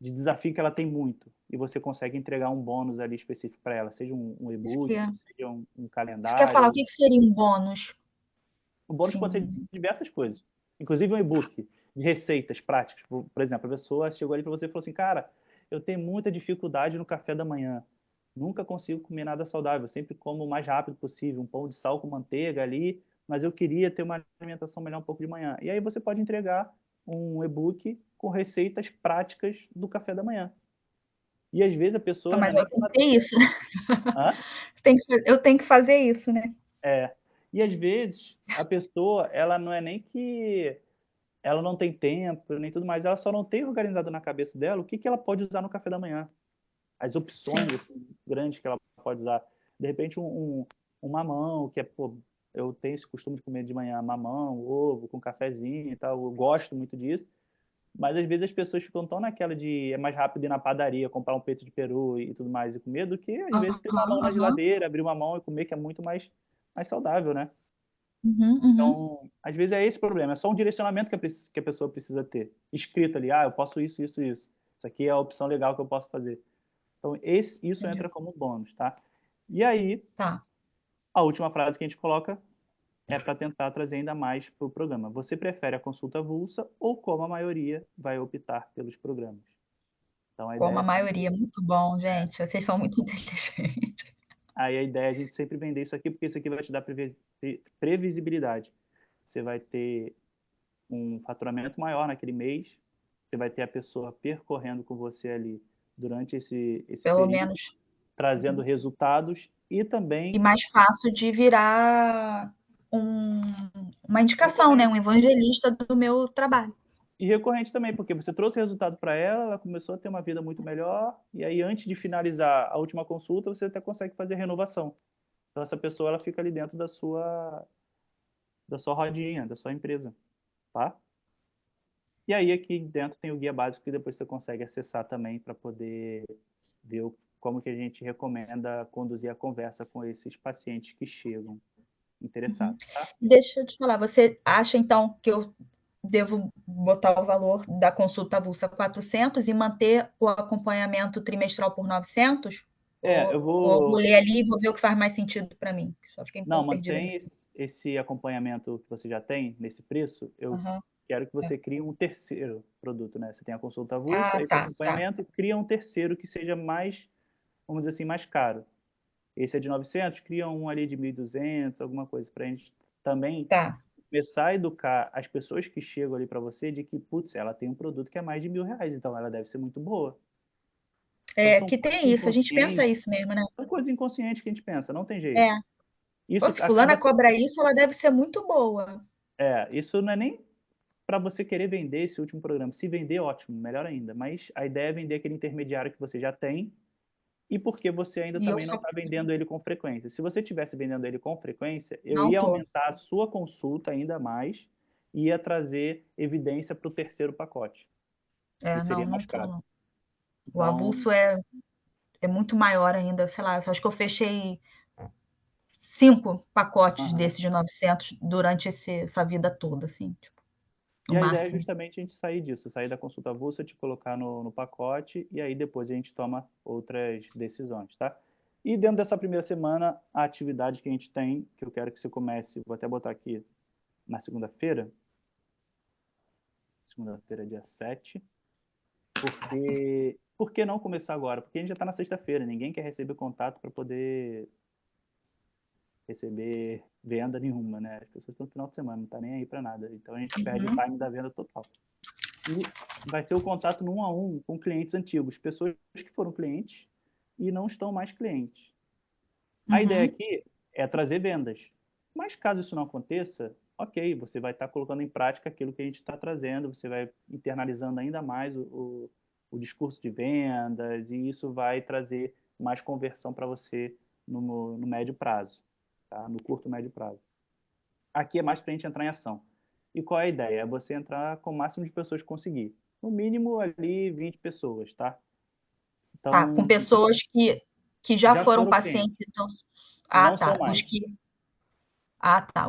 desafio que ela tem muito, e você consegue entregar um bônus ali específico para ela, seja um Isso que, e-book, seja um isso que eu ia falar, o calendário. que seria um bônus? O bônus pode ser Sim, diversas coisas, inclusive um e-book de receitas práticas. Por exemplo, a pessoa chegou ali para você e falou assim, cara, eu tenho muita dificuldade no café da manhã, nunca consigo comer nada saudável, sempre como o mais rápido possível, um pão de sal com manteiga ali, mas eu queria ter uma alimentação melhor um pouco de manhã. E aí você pode entregar um e-book com receitas práticas do café da manhã. E às vezes a então, pessoa não é mas nem eu que tenho ela... que ter isso. Hã? Eu tenho que fazer isso, né? É. E às vezes a pessoa, ela não é nem que ela não tem tempo, nem tudo mais, ela só não tem organizado na cabeça dela o que que ela pode usar no café da manhã. As Sim. opções assim, grandes que ela pode usar. De repente, um mamão, que é, pô, eu tenho esse costume de comer de manhã mamão, ovo, com cafezinho e tal, eu gosto muito disso, mas às vezes as pessoas ficam tão naquela de é mais rápido ir na padaria, comprar um peito de peru e tudo mais e comer, do que às vezes ter Aham, mamão na aham. geladeira, abrir uma mão e comer, que é muito mais saudável, né? Uhum, uhum. Então, às vezes é esse o problema, é só um direcionamento que a pessoa precisa ter, escrito ali, eu posso isso, isso, isso. Isso aqui é a opção legal que eu posso fazer. Então, isso Entendi. entra como bônus, tá? E aí, Tá. a última frase que a gente coloca é para tentar trazer ainda mais para o programa. Você prefere a consulta avulsa ou como a maioria vai optar pelos programas? Então, a Como ideia a é sempre... maioria. Muito bom, gente. Vocês são muito inteligentes. Aí a ideia é a gente sempre vender isso aqui, porque isso aqui vai te dar previsibilidade. Você vai ter um faturamento maior naquele mês, você vai ter a pessoa percorrendo com você ali durante esse Pelo período, menos. trazendo resultados e E também mais fácil de virar um, uma indicação, né? Um recorrente. evangelista do meu trabalho. E recorrente também, porque você trouxe resultado para ela, ela começou a ter uma vida muito melhor, e aí antes de finalizar a última consulta, você até consegue fazer renovação. Então essa pessoa ela fica ali dentro da sua rodinha, da sua empresa, tá? E aí aqui dentro tem o guia básico que depois você consegue acessar também para poder ver como que a gente recomenda conduzir a conversa com esses pacientes que chegam Uhum. interessados, tá? Deixa eu te falar, você acha então que eu devo botar o valor da consulta avulsa 400 e manter o acompanhamento trimestral por 900? Eu Ou vou vou... ler ali e vou ver o que faz mais sentido para mim? Só fiquei um Não, pouco perdida mantém nisso. esse acompanhamento que você já tem nesse preço. Eu Aham, quero que tá. você crie um terceiro produto, né? Você tem a consulta avulsa, Ah, esse tá, tá. acompanhamento, e cria um terceiro que seja mais, vamos dizer assim, mais caro. Esse é de 900, cria um ali de 1.200, alguma coisa, para a gente também Tá. começar a educar as pessoas que chegam ali para você de que, putz, ela tem um produto que é mais de R$ 1.000, então ela deve ser muito boa. Então É, que tem isso, a gente pensa isso mesmo, né? são coisas inconscientes que a gente pensa, não tem É. jeito. Pô, Isso se fulana acaba... cobra isso, ela deve ser muito boa. Isso não é nem para você querer vender esse último programa. Se vender, ótimo, melhor ainda. Mas a ideia é vender aquele intermediário que você já tem e porque você ainda E eu também não só está vendendo ele com frequência. Se você estivesse vendendo ele com frequência, eu não ia tô. aumentar a sua consulta ainda mais e ia trazer evidência para o terceiro pacote, que É, não, seria não mais tô, caro. não. O Então, avulso é muito maior ainda, sei lá, acho que eu fechei 5 pacotes Aham. desses de 900 durante essa vida toda, assim, tipo, E no a ideia é máximo. justamente a gente sair disso, sair da consulta avulsa, te colocar no pacote, e aí depois a gente toma outras decisões, tá? E dentro dessa primeira semana, a atividade que a gente tem, que eu quero que você comece, vou até botar aqui na segunda-feira, dia 7, porque... Por que não começar agora? Porque a gente já está na sexta-feira, ninguém quer receber contato para poder receber venda nenhuma, né? As pessoas estão no final de semana, não tá nem aí para nada. Então a gente perde o Uhum. time da venda total. E vai ser o contato no 1 a 1 com clientes antigos, pessoas que foram clientes e não estão mais clientes. A ideia Uhum. aqui é trazer vendas. Mas caso isso não aconteça, ok, você vai estar colocando em prática aquilo que a gente está trazendo, você vai internalizando ainda mais o discurso de vendas e isso vai trazer mais conversão para você no médio prazo, tá? No curto, médio prazo. Aqui é mais para a gente entrar em ação. E qual é a ideia? É você entrar com o máximo de pessoas que conseguir. No mínimo ali 20 pessoas, tá? Tá, com Então, pessoas que já já foram foram clientes pacientes, então... e Ah, não são tá. mais.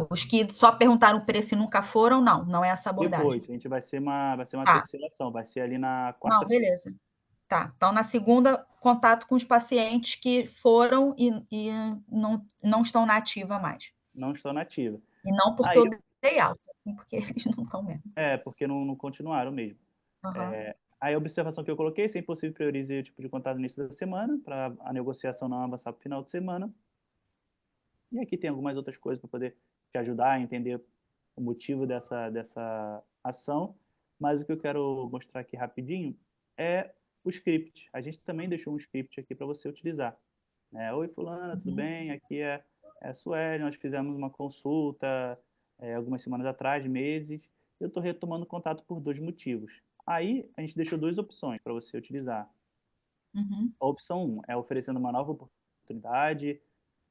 Os que só perguntaram o preço e nunca foram, não é essa Depois, abordagem. a gente vai ser uma Tá, terceira ação, vai ser ali na não, quarta-feira. beleza. Tá, então na segunda, contato com os pacientes que foram e não estão na ativa mais. Não estou na ativa. E não porque Aí, eu dei alta, assim, porque eles não estão mesmo. porque não continuaram mesmo. Aham. Aí a observação que eu coloquei, se é impossível, priorize o tipo de contato no início da semana, para a negociação não avançar para o final de semana. E aqui tem algumas outras coisas para poder te ajudar a entender o motivo dessa ação. Mas o que eu quero mostrar aqui rapidinho é o script. A gente também deixou um script aqui para você utilizar. Oi, fulana, tudo Uhum. bem? Aqui é a Sueli, nós fizemos uma consulta algumas semanas atrás, meses. Eu estou retomando contato por 2 motivos. Aí, a gente deixou 2 opções para você utilizar. Uhum. A opção 1 é oferecendo uma nova oportunidade,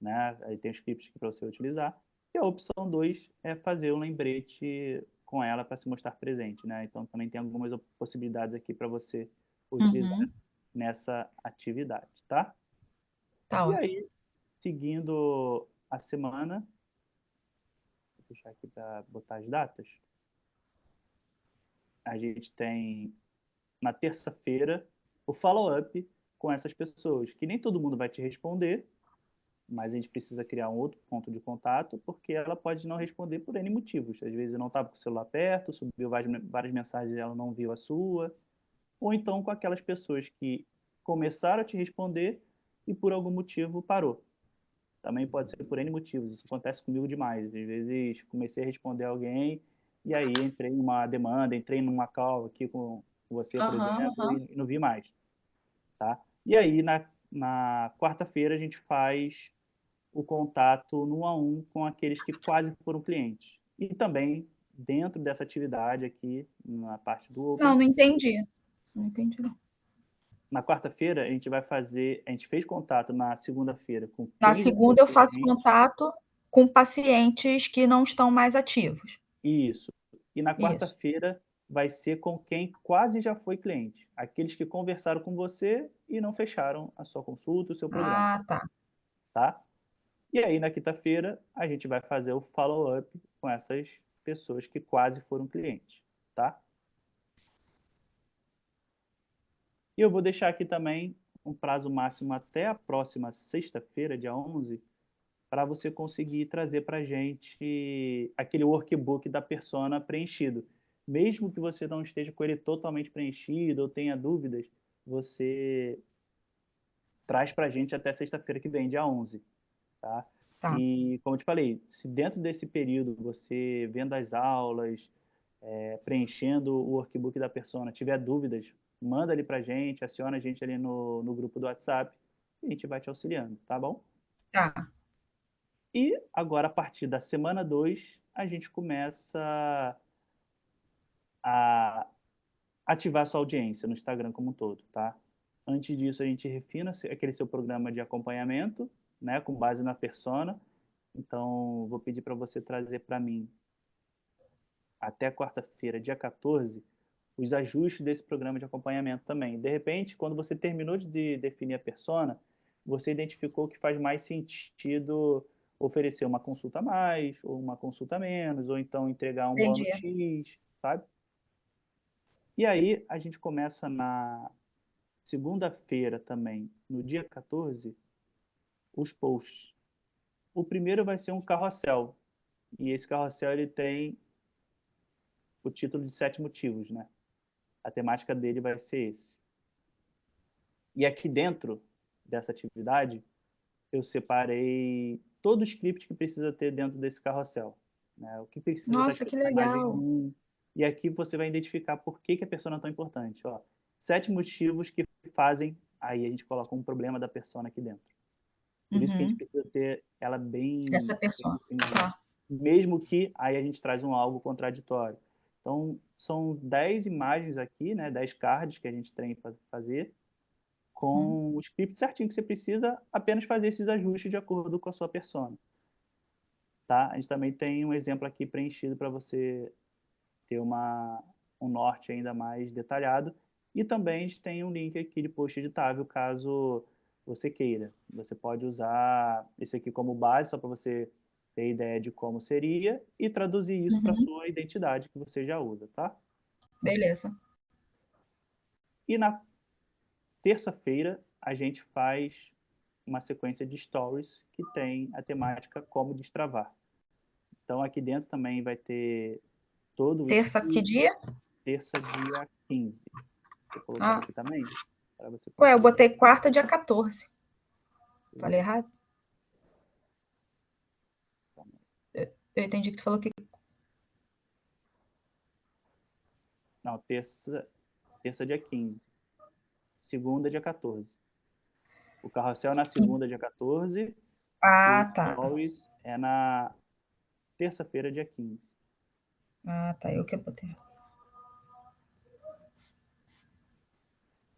né? Aí tem o script para você utilizar. E a opção 2 é fazer um lembrete com ela para se mostrar presente, né? Então também tem algumas possibilidades aqui para você utilizar Uhum. nessa atividade, tá? Tá E ótimo. aí, seguindo a semana, vou deixar aqui para botar as datas. A gente tem na terça-feira o follow-up com essas pessoas, que nem todo mundo vai te responder, mas a gente precisa criar um outro ponto de contato, porque ela pode não responder por N motivos. Às vezes eu não estava com o celular perto, subiu várias mensagens e ela não viu a sua. Ou então com aquelas pessoas que começaram a te responder e por algum motivo parou. Também pode ser por N motivos, isso acontece comigo demais. Às vezes comecei a responder alguém e aí entrei numa demanda, entrei numa call aqui com você, por Aham, exemplo, aham. e não vi mais, tá? E aí na quarta-feira a gente faz o contato no 1 a 1 com aqueles que quase foram clientes. E também, dentro dessa atividade aqui, na parte do Não, Open, não entendi. Não entendi, não. na quarta-feira a gente fez contato na segunda-feira com Na quem já segunda, foi eu faço cliente, contato com pacientes que não estão mais ativos. isso. E na Isso. quarta-feira vai ser com quem quase já foi cliente, aqueles que conversaram com você e não fecharam a sua consulta, o seu programa, Ah, tá. tá? E aí, na quinta-feira, a gente vai fazer o follow-up com essas pessoas que quase foram clientes, tá? E eu vou deixar aqui também um prazo máximo até a próxima sexta-feira, dia 11, para você conseguir trazer para a gente aquele workbook da persona preenchido. Mesmo que você não esteja com ele totalmente preenchido ou tenha dúvidas, você traz para a gente até sexta-feira que vem, dia 11, tá? Tá. E, como eu te falei, se dentro desse período você vendo as aulas, preenchendo o workbook da persona, tiver dúvidas, manda ali pra gente, aciona a gente ali no grupo do WhatsApp e a gente vai te auxiliando, tá bom? Tá. E agora, a partir da semana 2 a gente começa a ativar sua audiência no Instagram como um todo, tá? Antes disso, a gente refina aquele seu programa de acompanhamento, né, com base na persona. Então, vou pedir para você trazer para mim até quarta-feira, dia 14, os ajustes desse programa de acompanhamento também. De repente, quando você terminou de definir a persona, você identificou que faz mais sentido oferecer uma consulta a mais, ou uma consulta a menos, ou então entregar um Entendi. bônus X, sabe? E aí a gente começa na segunda-feira também, no dia 14, os posts. O primeiro vai ser um carrossel, e esse carrossel ele tem o título de 7 motivos, né? A temática dele vai ser esse. E aqui dentro dessa atividade, eu separei todo o script que precisa ter dentro desse carrossel, né? O que precisa estar Nossa, que escrito na imagem legal. 1. E aqui você vai identificar por que a persona é tão importante. Ó, 7 motivos que fazem, aí a gente coloca um problema da persona aqui dentro. Por isso que a gente Uhum. precisa ter ela Essa bem pessoa. definidinha. Tá. Mesmo que aí a gente traz um algo contraditório. Então, são 10 imagens aqui, né, 10 cards que a gente tem para fazer, com o script certinho que você precisa, apenas fazer esses ajustes de acordo com a sua persona. Tá? A gente também tem um exemplo aqui preenchido para você ter um norte ainda mais detalhado. E também a gente tem um link aqui de post editável, caso você queira. Você pode usar esse aqui como base, só para você ter ideia de como seria, e traduzir isso para a Uhum. sua identidade que você já usa, tá? Beleza. E na terça-feira, a gente faz uma sequência de stories que tem a temática como destravar. Então, aqui dentro também vai ter todo o Terça, que estudo, dia? terça, dia 15. Vou colocar Ah, aqui também, para você ué, eu conseguir. botei quarta, dia 14. Falei errado? Eu entendi que tu falou que... Não, terça, dia 15. Segunda, dia 14. O carrossel é na segunda, dia 14. E o Ah, tá. stories é na terça-feira, dia 15. Ah, tá. Eu que botei.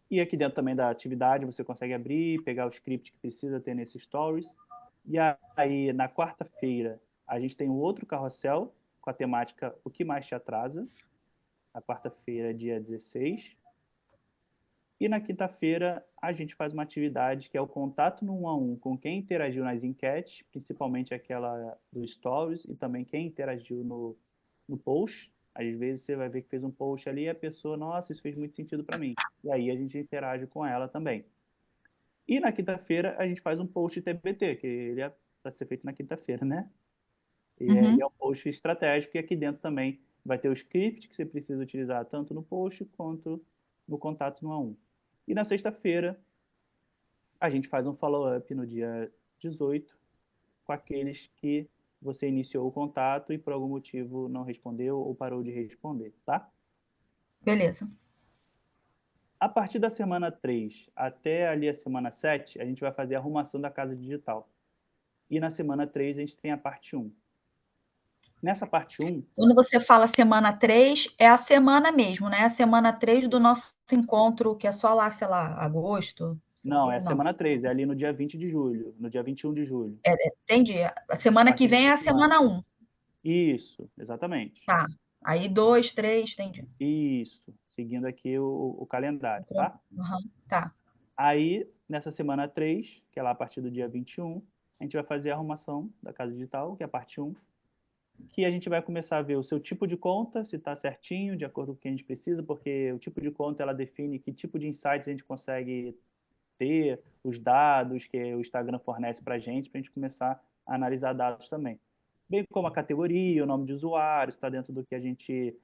E aqui dentro também da atividade você consegue abrir, pegar o script que precisa ter nesses stories. E aí, na quarta-feira, a gente tem um outro carrossel com a temática O que mais te atrasa? Na quarta-feira, dia 16. E na quinta-feira, a gente faz uma atividade que é o contato no 1 a 1 com quem interagiu nas enquetes, principalmente aquela do Stories, e também quem interagiu no post. Às vezes você vai ver que fez um post ali e a pessoa, nossa, isso fez muito sentido para mim. E aí a gente interage com ela também. E na quinta-feira, a gente faz um post TBT, que ele é para ser feito na quinta-feira, né? E ele é um post estratégico, e aqui dentro também vai ter o script que você precisa utilizar tanto no post quanto no contato no A1. E na sexta-feira, a gente faz um follow-up no dia 18 com aqueles que você iniciou o contato e por algum motivo não respondeu ou parou de responder, tá? Beleza. A partir da semana 3 até ali a semana 7, a gente vai fazer a arrumação da casa digital. E na semana 3 a gente tem a parte 1. Nessa parte 1, Quando você fala semana 3, é a semana mesmo, né? A semana 3 do nosso encontro, que é só lá, sei lá, agosto, sei o não, é quê, a não. semana 3, é ali no dia 20 de julho, no dia 21 de julho. Entendi. A A semana que partir vem é dessa a semana. semana 1. Isso, exatamente. Tá. Aí 2, 3, entendi. Isso, seguindo aqui o calendário, tá? Uhum. Tá. Aí, nessa semana 3, que é lá a partir do dia 21, a gente vai fazer a arrumação da casa digital, que é a parte 1, que a gente vai começar a ver o seu tipo de conta, se está certinho, de acordo com o que a gente precisa, porque o tipo de conta ela define que tipo de insights a gente consegue ter, os dados que o Instagram fornece para a gente começar a analisar dados também. Bem como a categoria, o nome de usuário, está dentro do que a gente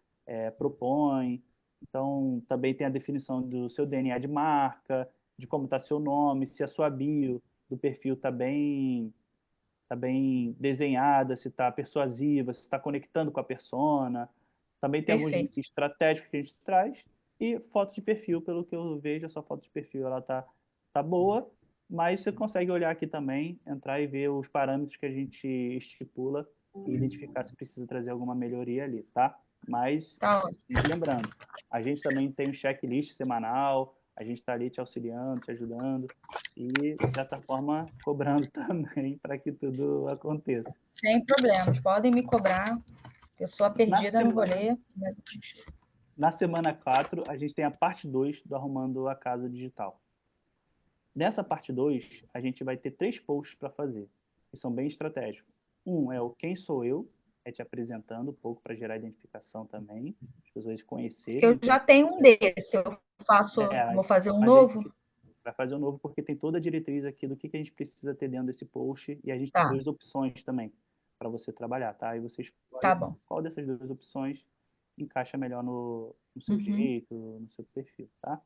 propõe. Então, também tem a definição do seu DNA de marca, de como está seu nome, se a sua bio do perfil tá bem desenhada, se está persuasiva, se está conectando com a persona. Também tem alguns links Perfeito. estratégicos que a gente traz. E foto de perfil, pelo que eu vejo, a sua foto de perfil ela tá boa, mas você consegue olhar aqui também, entrar e ver os parâmetros que a gente estipula e identificar se precisa trazer alguma melhoria ali, tá? Mas, Tá ótimo. sempre lembrando, a gente também tem um checklist semanal, a gente está ali te auxiliando, te ajudando e, de certa forma, cobrando também para que tudo aconteça. Sem problemas. Podem me cobrar. Eu sou a Na perdida no semana, rolê. Mas... na semana 4, a gente tem a parte 2 do Arrumando a Casa Digital. Nessa parte 2, a gente vai ter 3 posts para fazer. que são bem estratégicos. Um é o quem sou eu, é te apresentando um pouco para gerar identificação também, as pessoas conhecerem. Eu já tenho um desse, eu vou fazer um novo? Vai fazer um novo, porque tem toda a diretriz aqui do que a gente precisa ter dentro desse post, e a gente Tá. tem 2 opções também para você trabalhar, tá? E você escolhe Tá bom. qual dessas 2 opções encaixa melhor no seu jeito, no seu perfil, tá?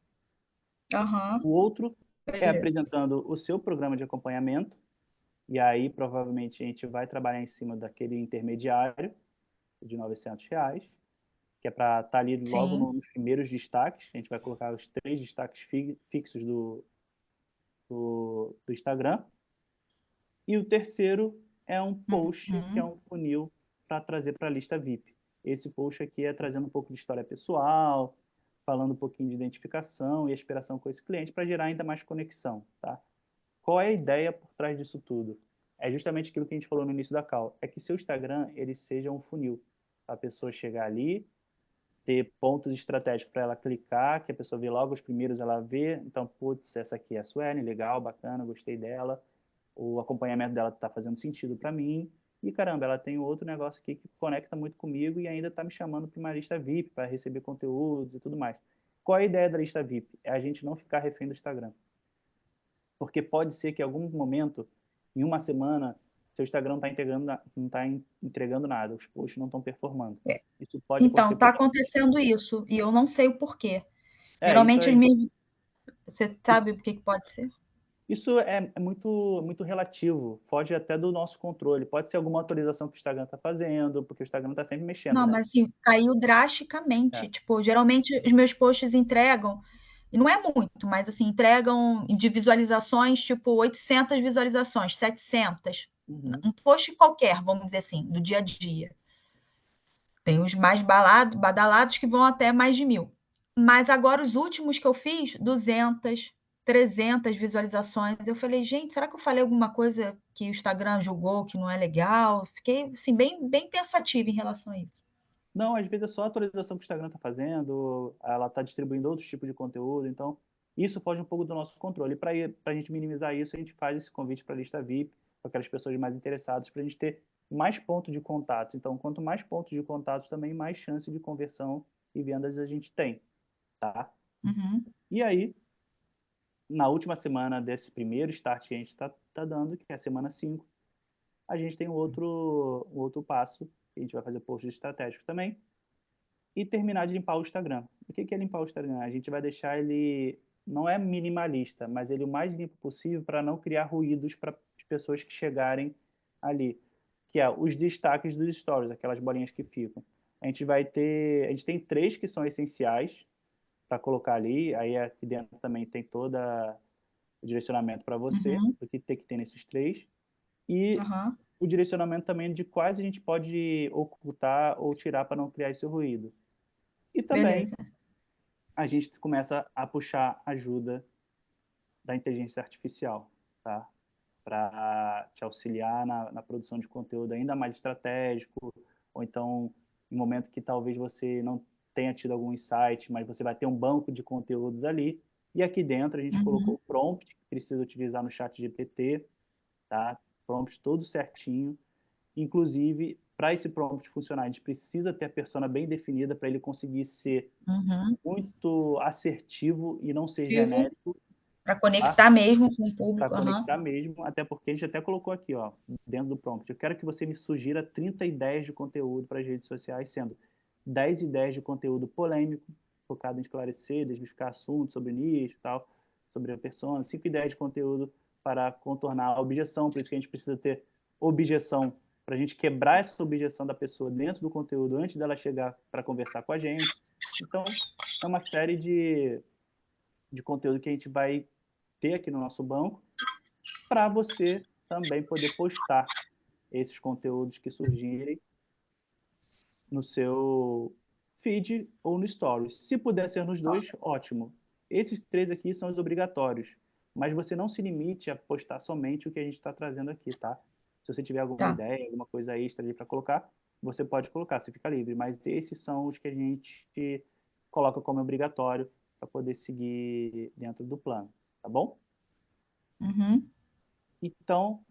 O outro é apresentando o seu programa de acompanhamento, e aí provavelmente a gente vai trabalhar em cima daquele intermediário de R$ 900, que é para estar ali logo nos primeiros destaques. A gente vai colocar os 3 destaques fixos do Instagram. E o terceiro é um post, que é um funil para trazer para a lista VIP. Esse post aqui é trazendo um pouco de história pessoal, falando um pouquinho de identificação e aspiração com esse cliente para gerar ainda mais conexão, tá? Qual é a ideia por trás disso tudo? É justamente aquilo que a gente falou no início da call, é que seu Instagram ele seja um funil. A pessoa chegar ali, ter pontos estratégicos para ela clicar, que a pessoa vê logo os primeiros, ela vê, então, putz, essa aqui é a Suelen, legal, bacana, gostei dela, o acompanhamento dela está fazendo sentido para mim, e caramba, ela tem outro negócio aqui que conecta muito comigo e ainda está me chamando para uma lista VIP, para receber conteúdos e tudo mais. Qual é a ideia da lista VIP? É a gente não ficar refém do Instagram. Porque pode ser que em algum momento, em uma semana, seu Instagram não está entregando nada, os posts não estão performando. Isso pode Então, acontecer. está acontecendo isso, e eu não sei o porquê. Geralmente, você sabe o que pode ser? Isso é muito relativo, foge até do nosso controle. Pode ser alguma atualização que o Instagram está fazendo, porque o Instagram está sempre mexendo, Não, né? mas assim, caiu drasticamente. Tipo, geralmente os meus posts entregam, e não é muito, mas assim, entregam de visualizações, tipo 800 visualizações, 700. Um post qualquer, vamos dizer assim, do dia a dia. Tem os mais badalados que vão até mais de 1.000. Mas agora os últimos que eu fiz, 200, 300 visualizações. Eu falei, gente, será que eu falei alguma coisa que o Instagram julgou que não é legal? Fiquei assim, bem pensativa em relação a isso. Não, às vezes é só a atualização que o Instagram está fazendo, ela está distribuindo outros tipos de conteúdo, então isso foge um pouco do nosso controle. Para a gente minimizar isso, a gente faz esse convite para a lista VIP, para aquelas pessoas mais interessadas, para a gente ter mais pontos de contato. Então, quanto mais pontos de contato, também mais chance de conversão e vendas a gente tem, tá? E aí, na última semana desse primeiro start que a gente está dando, que é a semana 5, a gente tem um outro passo, que a gente vai fazer posts estratégicos também, e terminar de limpar o Instagram. O que é limpar o Instagram? A gente vai deixar ele, não é minimalista, mas ele o mais limpo possível para não criar ruídos para as pessoas que chegarem ali, que é os destaques dos stories, aquelas bolinhas que ficam. A gente tem 3 que são essenciais para colocar ali, aí aqui dentro também tem todo o direcionamento para você, do que tem que ter nesses 3, e o direcionamento também de quais a gente pode ocultar ou tirar para não criar esse ruído. E também a gente começa a puxar ajuda da inteligência artificial, tá? Para te auxiliar na produção de conteúdo ainda mais estratégico, ou então em momento que talvez você não tenha tido algum insight, mas você vai ter um banco de conteúdos ali. E aqui dentro a gente colocou o prompt que precisa utilizar no chat GPT, tá? Prompt todo certinho. Inclusive, para esse prompt funcionar, a gente precisa ter a persona bem definida para ele conseguir ser muito assertivo e não ser genérico. Para conectar mesmo com o público. Para conectar mesmo, até porque a gente até colocou aqui, ó, dentro do prompt. Eu quero que você me sugira 30 ideias de conteúdo para as redes sociais, sendo 10 ideias de conteúdo polêmico, focado em esclarecer, desmistificar assuntos sobre nicho e tal, sobre a persona, 5 ideias de conteúdo para contornar a objeção, por isso que a gente precisa ter objeção, para a gente quebrar essa objeção da pessoa dentro do conteúdo antes dela chegar para conversar com a gente. Então, é uma série de conteúdo que a gente vai ter aqui no nosso banco para você também poder postar esses conteúdos que surgirem no seu feed ou no Stories. Se puder ser nos dois, ótimo. Esses 3 aqui são os obrigatórios, mas você não se limite a postar somente o que a gente está trazendo aqui, tá? Se você tiver alguma ideia, alguma coisa extra ali para colocar, você pode colocar, você fica livre. Mas esses são os que a gente coloca como obrigatório para poder seguir dentro do plano, tá bom? Então,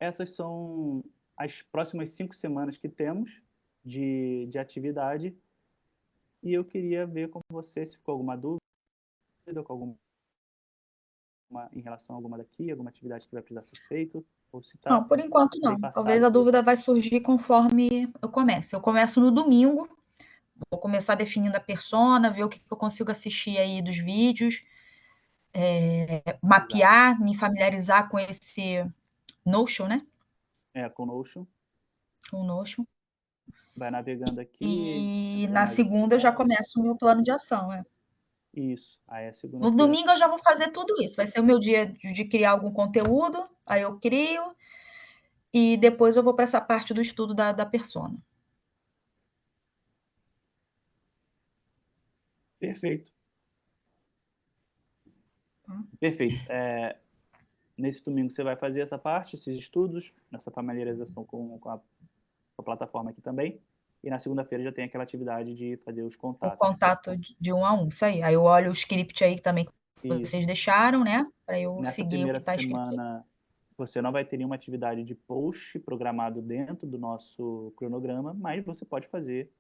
essas são as próximas 5 semanas que temos de atividade. E eu queria ver com você se ficou alguma dúvida, com alguma, em relação a alguma daqui, alguma atividade que vai precisar ser feita, ou se Não, está por enquanto bem não. Talvez passado. a dúvida vai surgir conforme eu comece. Eu começo no domingo, vou começar definindo a persona, ver o que eu consigo assistir aí dos vídeos, mapear, me familiarizar com esse Notion, né? Com o Notion. Com o Notion. Vai navegando aqui. E entrando na nas segunda eu já atividades. começo o meu plano de ação. Isso. Aí a No segunda-feira. domingo eu já vou fazer tudo isso. Vai ser o meu dia de criar algum conteúdo, aí eu crio, e depois eu vou para essa parte do estudo da persona. Perfeito. Perfeito. Nesse domingo você vai fazer essa parte, esses estudos, essa familiarização com a plataforma aqui também. E na segunda-feira já tem aquela atividade de fazer os O contatos. contato de 1 a 1, isso aí. Aí eu olho o script aí também que Isso. vocês deixaram, né? Para eu Nessa seguir o que primeira está escrito aí. semana, você não vai ter nenhuma atividade de post programado dentro do nosso cronograma, mas você pode fazer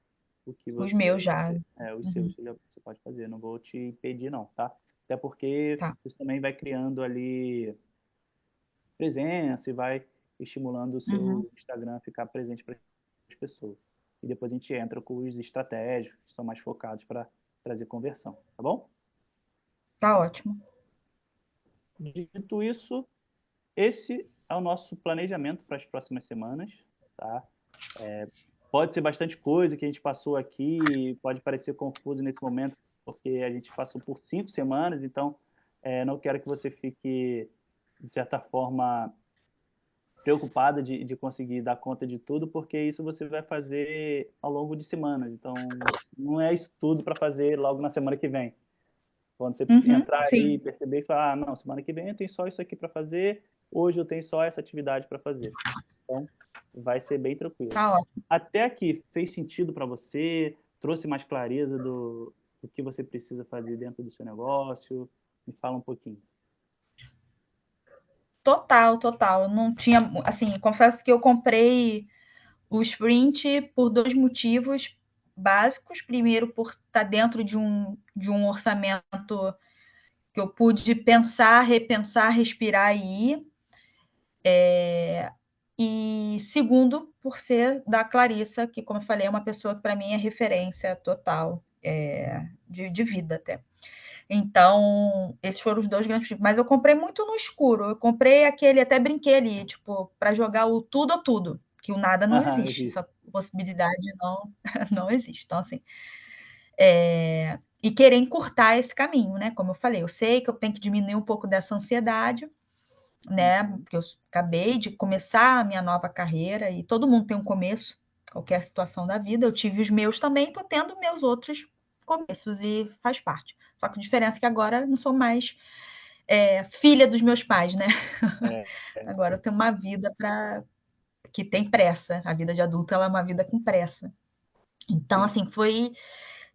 o que Os você... meus já. Os seus você pode fazer, não vou te impedir não, tá? Até porque Tá. isso também vai criando ali presença e vai estimulando o seu Instagram a ficar presente para as pessoas. E depois a gente entra com os estratégicos, que são mais focados para trazer conversão, tá bom? Tá ótimo. Dito isso, esse é o nosso planejamento para as próximas semanas, tá? Pode ser bastante coisa que a gente passou aqui, pode parecer confuso nesse momento, porque a gente passou por 5 semanas, então não quero que você fique, de certa forma, preocupada de conseguir dar conta de tudo, porque isso você vai fazer ao longo de semanas. Então, não é isso tudo para fazer logo na semana que vem. Quando você entrar aí e Sim. perceber isso, falar, não, semana que vem eu tenho só isso aqui para fazer, hoje eu tenho só essa atividade para fazer. Então, vai ser bem tranquilo. Tá ótimo. Até aqui, fez sentido para você? Trouxe mais clareza do que você precisa fazer dentro do seu negócio? Me fala um pouquinho. Total, total. Não tinha, assim, confesso que eu comprei o Sprint por 2 motivos básicos. Primeiro, por estar dentro de um orçamento que eu pude pensar, repensar, respirar e ir. E segundo, por ser da Clarissa, que, como eu falei, é uma pessoa que para mim é referência total, de vida até. Então, esses foram os 2 grandes motivos. Mas eu comprei muito no escuro. Eu comprei aquele, até brinquei ali, tipo, para jogar o tudo ou tudo, que o nada não existe. Essa possibilidade não existe. Então, assim, e querer encurtar esse caminho, né? Como eu falei, eu sei que eu tenho que diminuir um pouco dessa ansiedade, né? Porque eu acabei de começar a minha nova carreira e todo mundo tem um começo, qualquer situação da vida. Eu tive os meus também, estou tendo meus outros começos e faz parte. Só que a diferença é que agora eu não sou mais filha dos meus pais, né? Agora eu tenho uma vida que tem pressa. A vida de adulto ela é uma vida com pressa. Então, assim, foi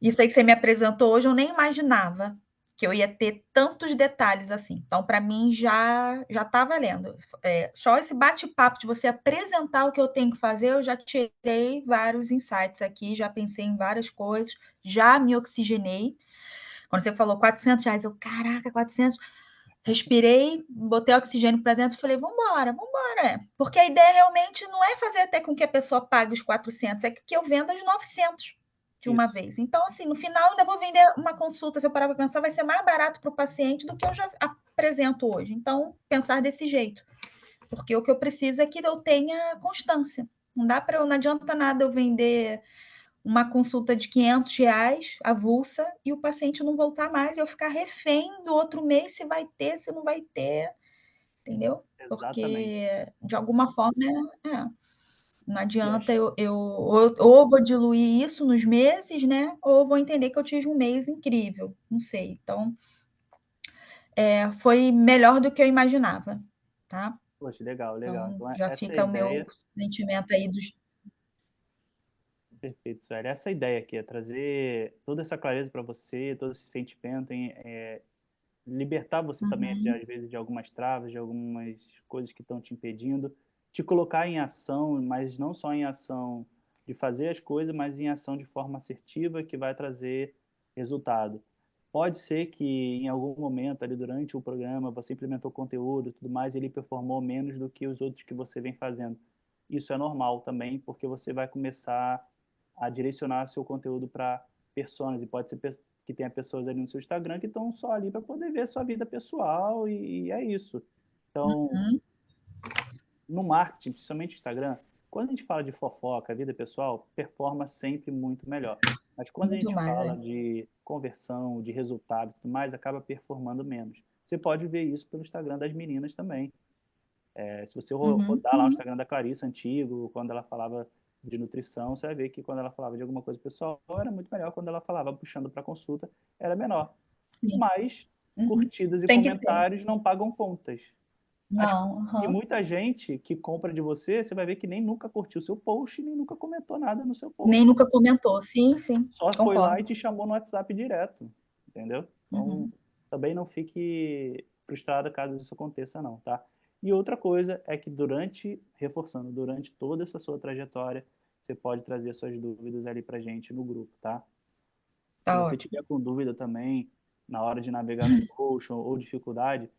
isso aí que você me apresentou hoje, eu nem imaginava que eu ia ter tantos detalhes assim. Então, para mim, já está valendo. Só esse bate-papo de você apresentar o que eu tenho que fazer, eu já tirei vários insights aqui, já pensei em várias coisas, já me oxigenei. Quando você falou R$ 400, eu, caraca, 400. Respirei, botei oxigênio para dentro e falei, vamos embora. Porque a ideia realmente não é fazer até com que a pessoa pague os 400, é que eu venda os 900 de uma vez. Então, assim, no final, ainda vou vender uma consulta, se eu parar para pensar, vai ser mais barato para o paciente do que eu já apresento hoje. Então, pensar desse jeito. Porque o que eu preciso é que eu tenha constância. Não adianta nada eu vender uma consulta de R$ 500 avulsa e o paciente não voltar mais e eu ficar refém do outro mês se vai ter, se não vai ter, entendeu? Exatamente. Porque, de alguma forma, não adianta ou vou diluir isso nos meses, né? Ou vou entender que eu tive um mês incrível, não sei. Então, foi melhor do que eu imaginava, tá? Poxa, legal. Então, Então, já essa é a fica o meu ideia. sentimento aí dos... Perfeito, Sueli. Essa é a ideia aqui, é trazer toda essa clareza para você, todo esse sentimento, libertar você também, às vezes, de algumas travas, de algumas coisas que estão te impedindo. te colocar em ação, mas não só em ação de fazer as coisas, mas em ação de forma assertiva que vai trazer resultado. Pode ser que em algum momento ali durante o programa você implementou conteúdo e tudo mais, e ele performou menos do que os outros que você vem fazendo. Isso é normal também, porque você vai começar a direcionar seu conteúdo para personas, e pode ser que tenha pessoas ali no seu Instagram que estão só ali para poder ver sua vida pessoal, e é isso. Então, Uhum. no marketing, principalmente no Instagram, quando a gente fala de fofoca, vida pessoal, performa sempre muito melhor. Mas quando a Muito gente mais, fala né? de conversão, de resultado e tudo mais, acaba performando menos. Você pode ver isso pelo Instagram das meninas também. Se você Uhum, rodar lá o uhum. Instagram da Clarissa, antigo, quando ela falava de nutrição, você vai ver que quando ela falava de alguma coisa pessoal, era muito melhor. Quando ela falava puxando para consulta, era menor. Sim. Mas Uhum. curtidas e Tem que ter. comentários não pagam contas. Não, E uhum. muita gente que compra de você, você vai ver que nem nunca curtiu o seu post, nem nunca comentou nada no seu Nem post. nunca comentou. Sim, sim, Só foi lá concordo. e te chamou no WhatsApp direto, entendeu? Então, Uhum. também não fique frustrado caso isso aconteça, não, tá? E outra coisa é que reforçando, durante toda essa sua trajetória, você pode trazer suas dúvidas ali pra gente no grupo, tá? Se Tá você ótimo. tiver com dúvida também, na hora de navegar no Notion ou dificuldade,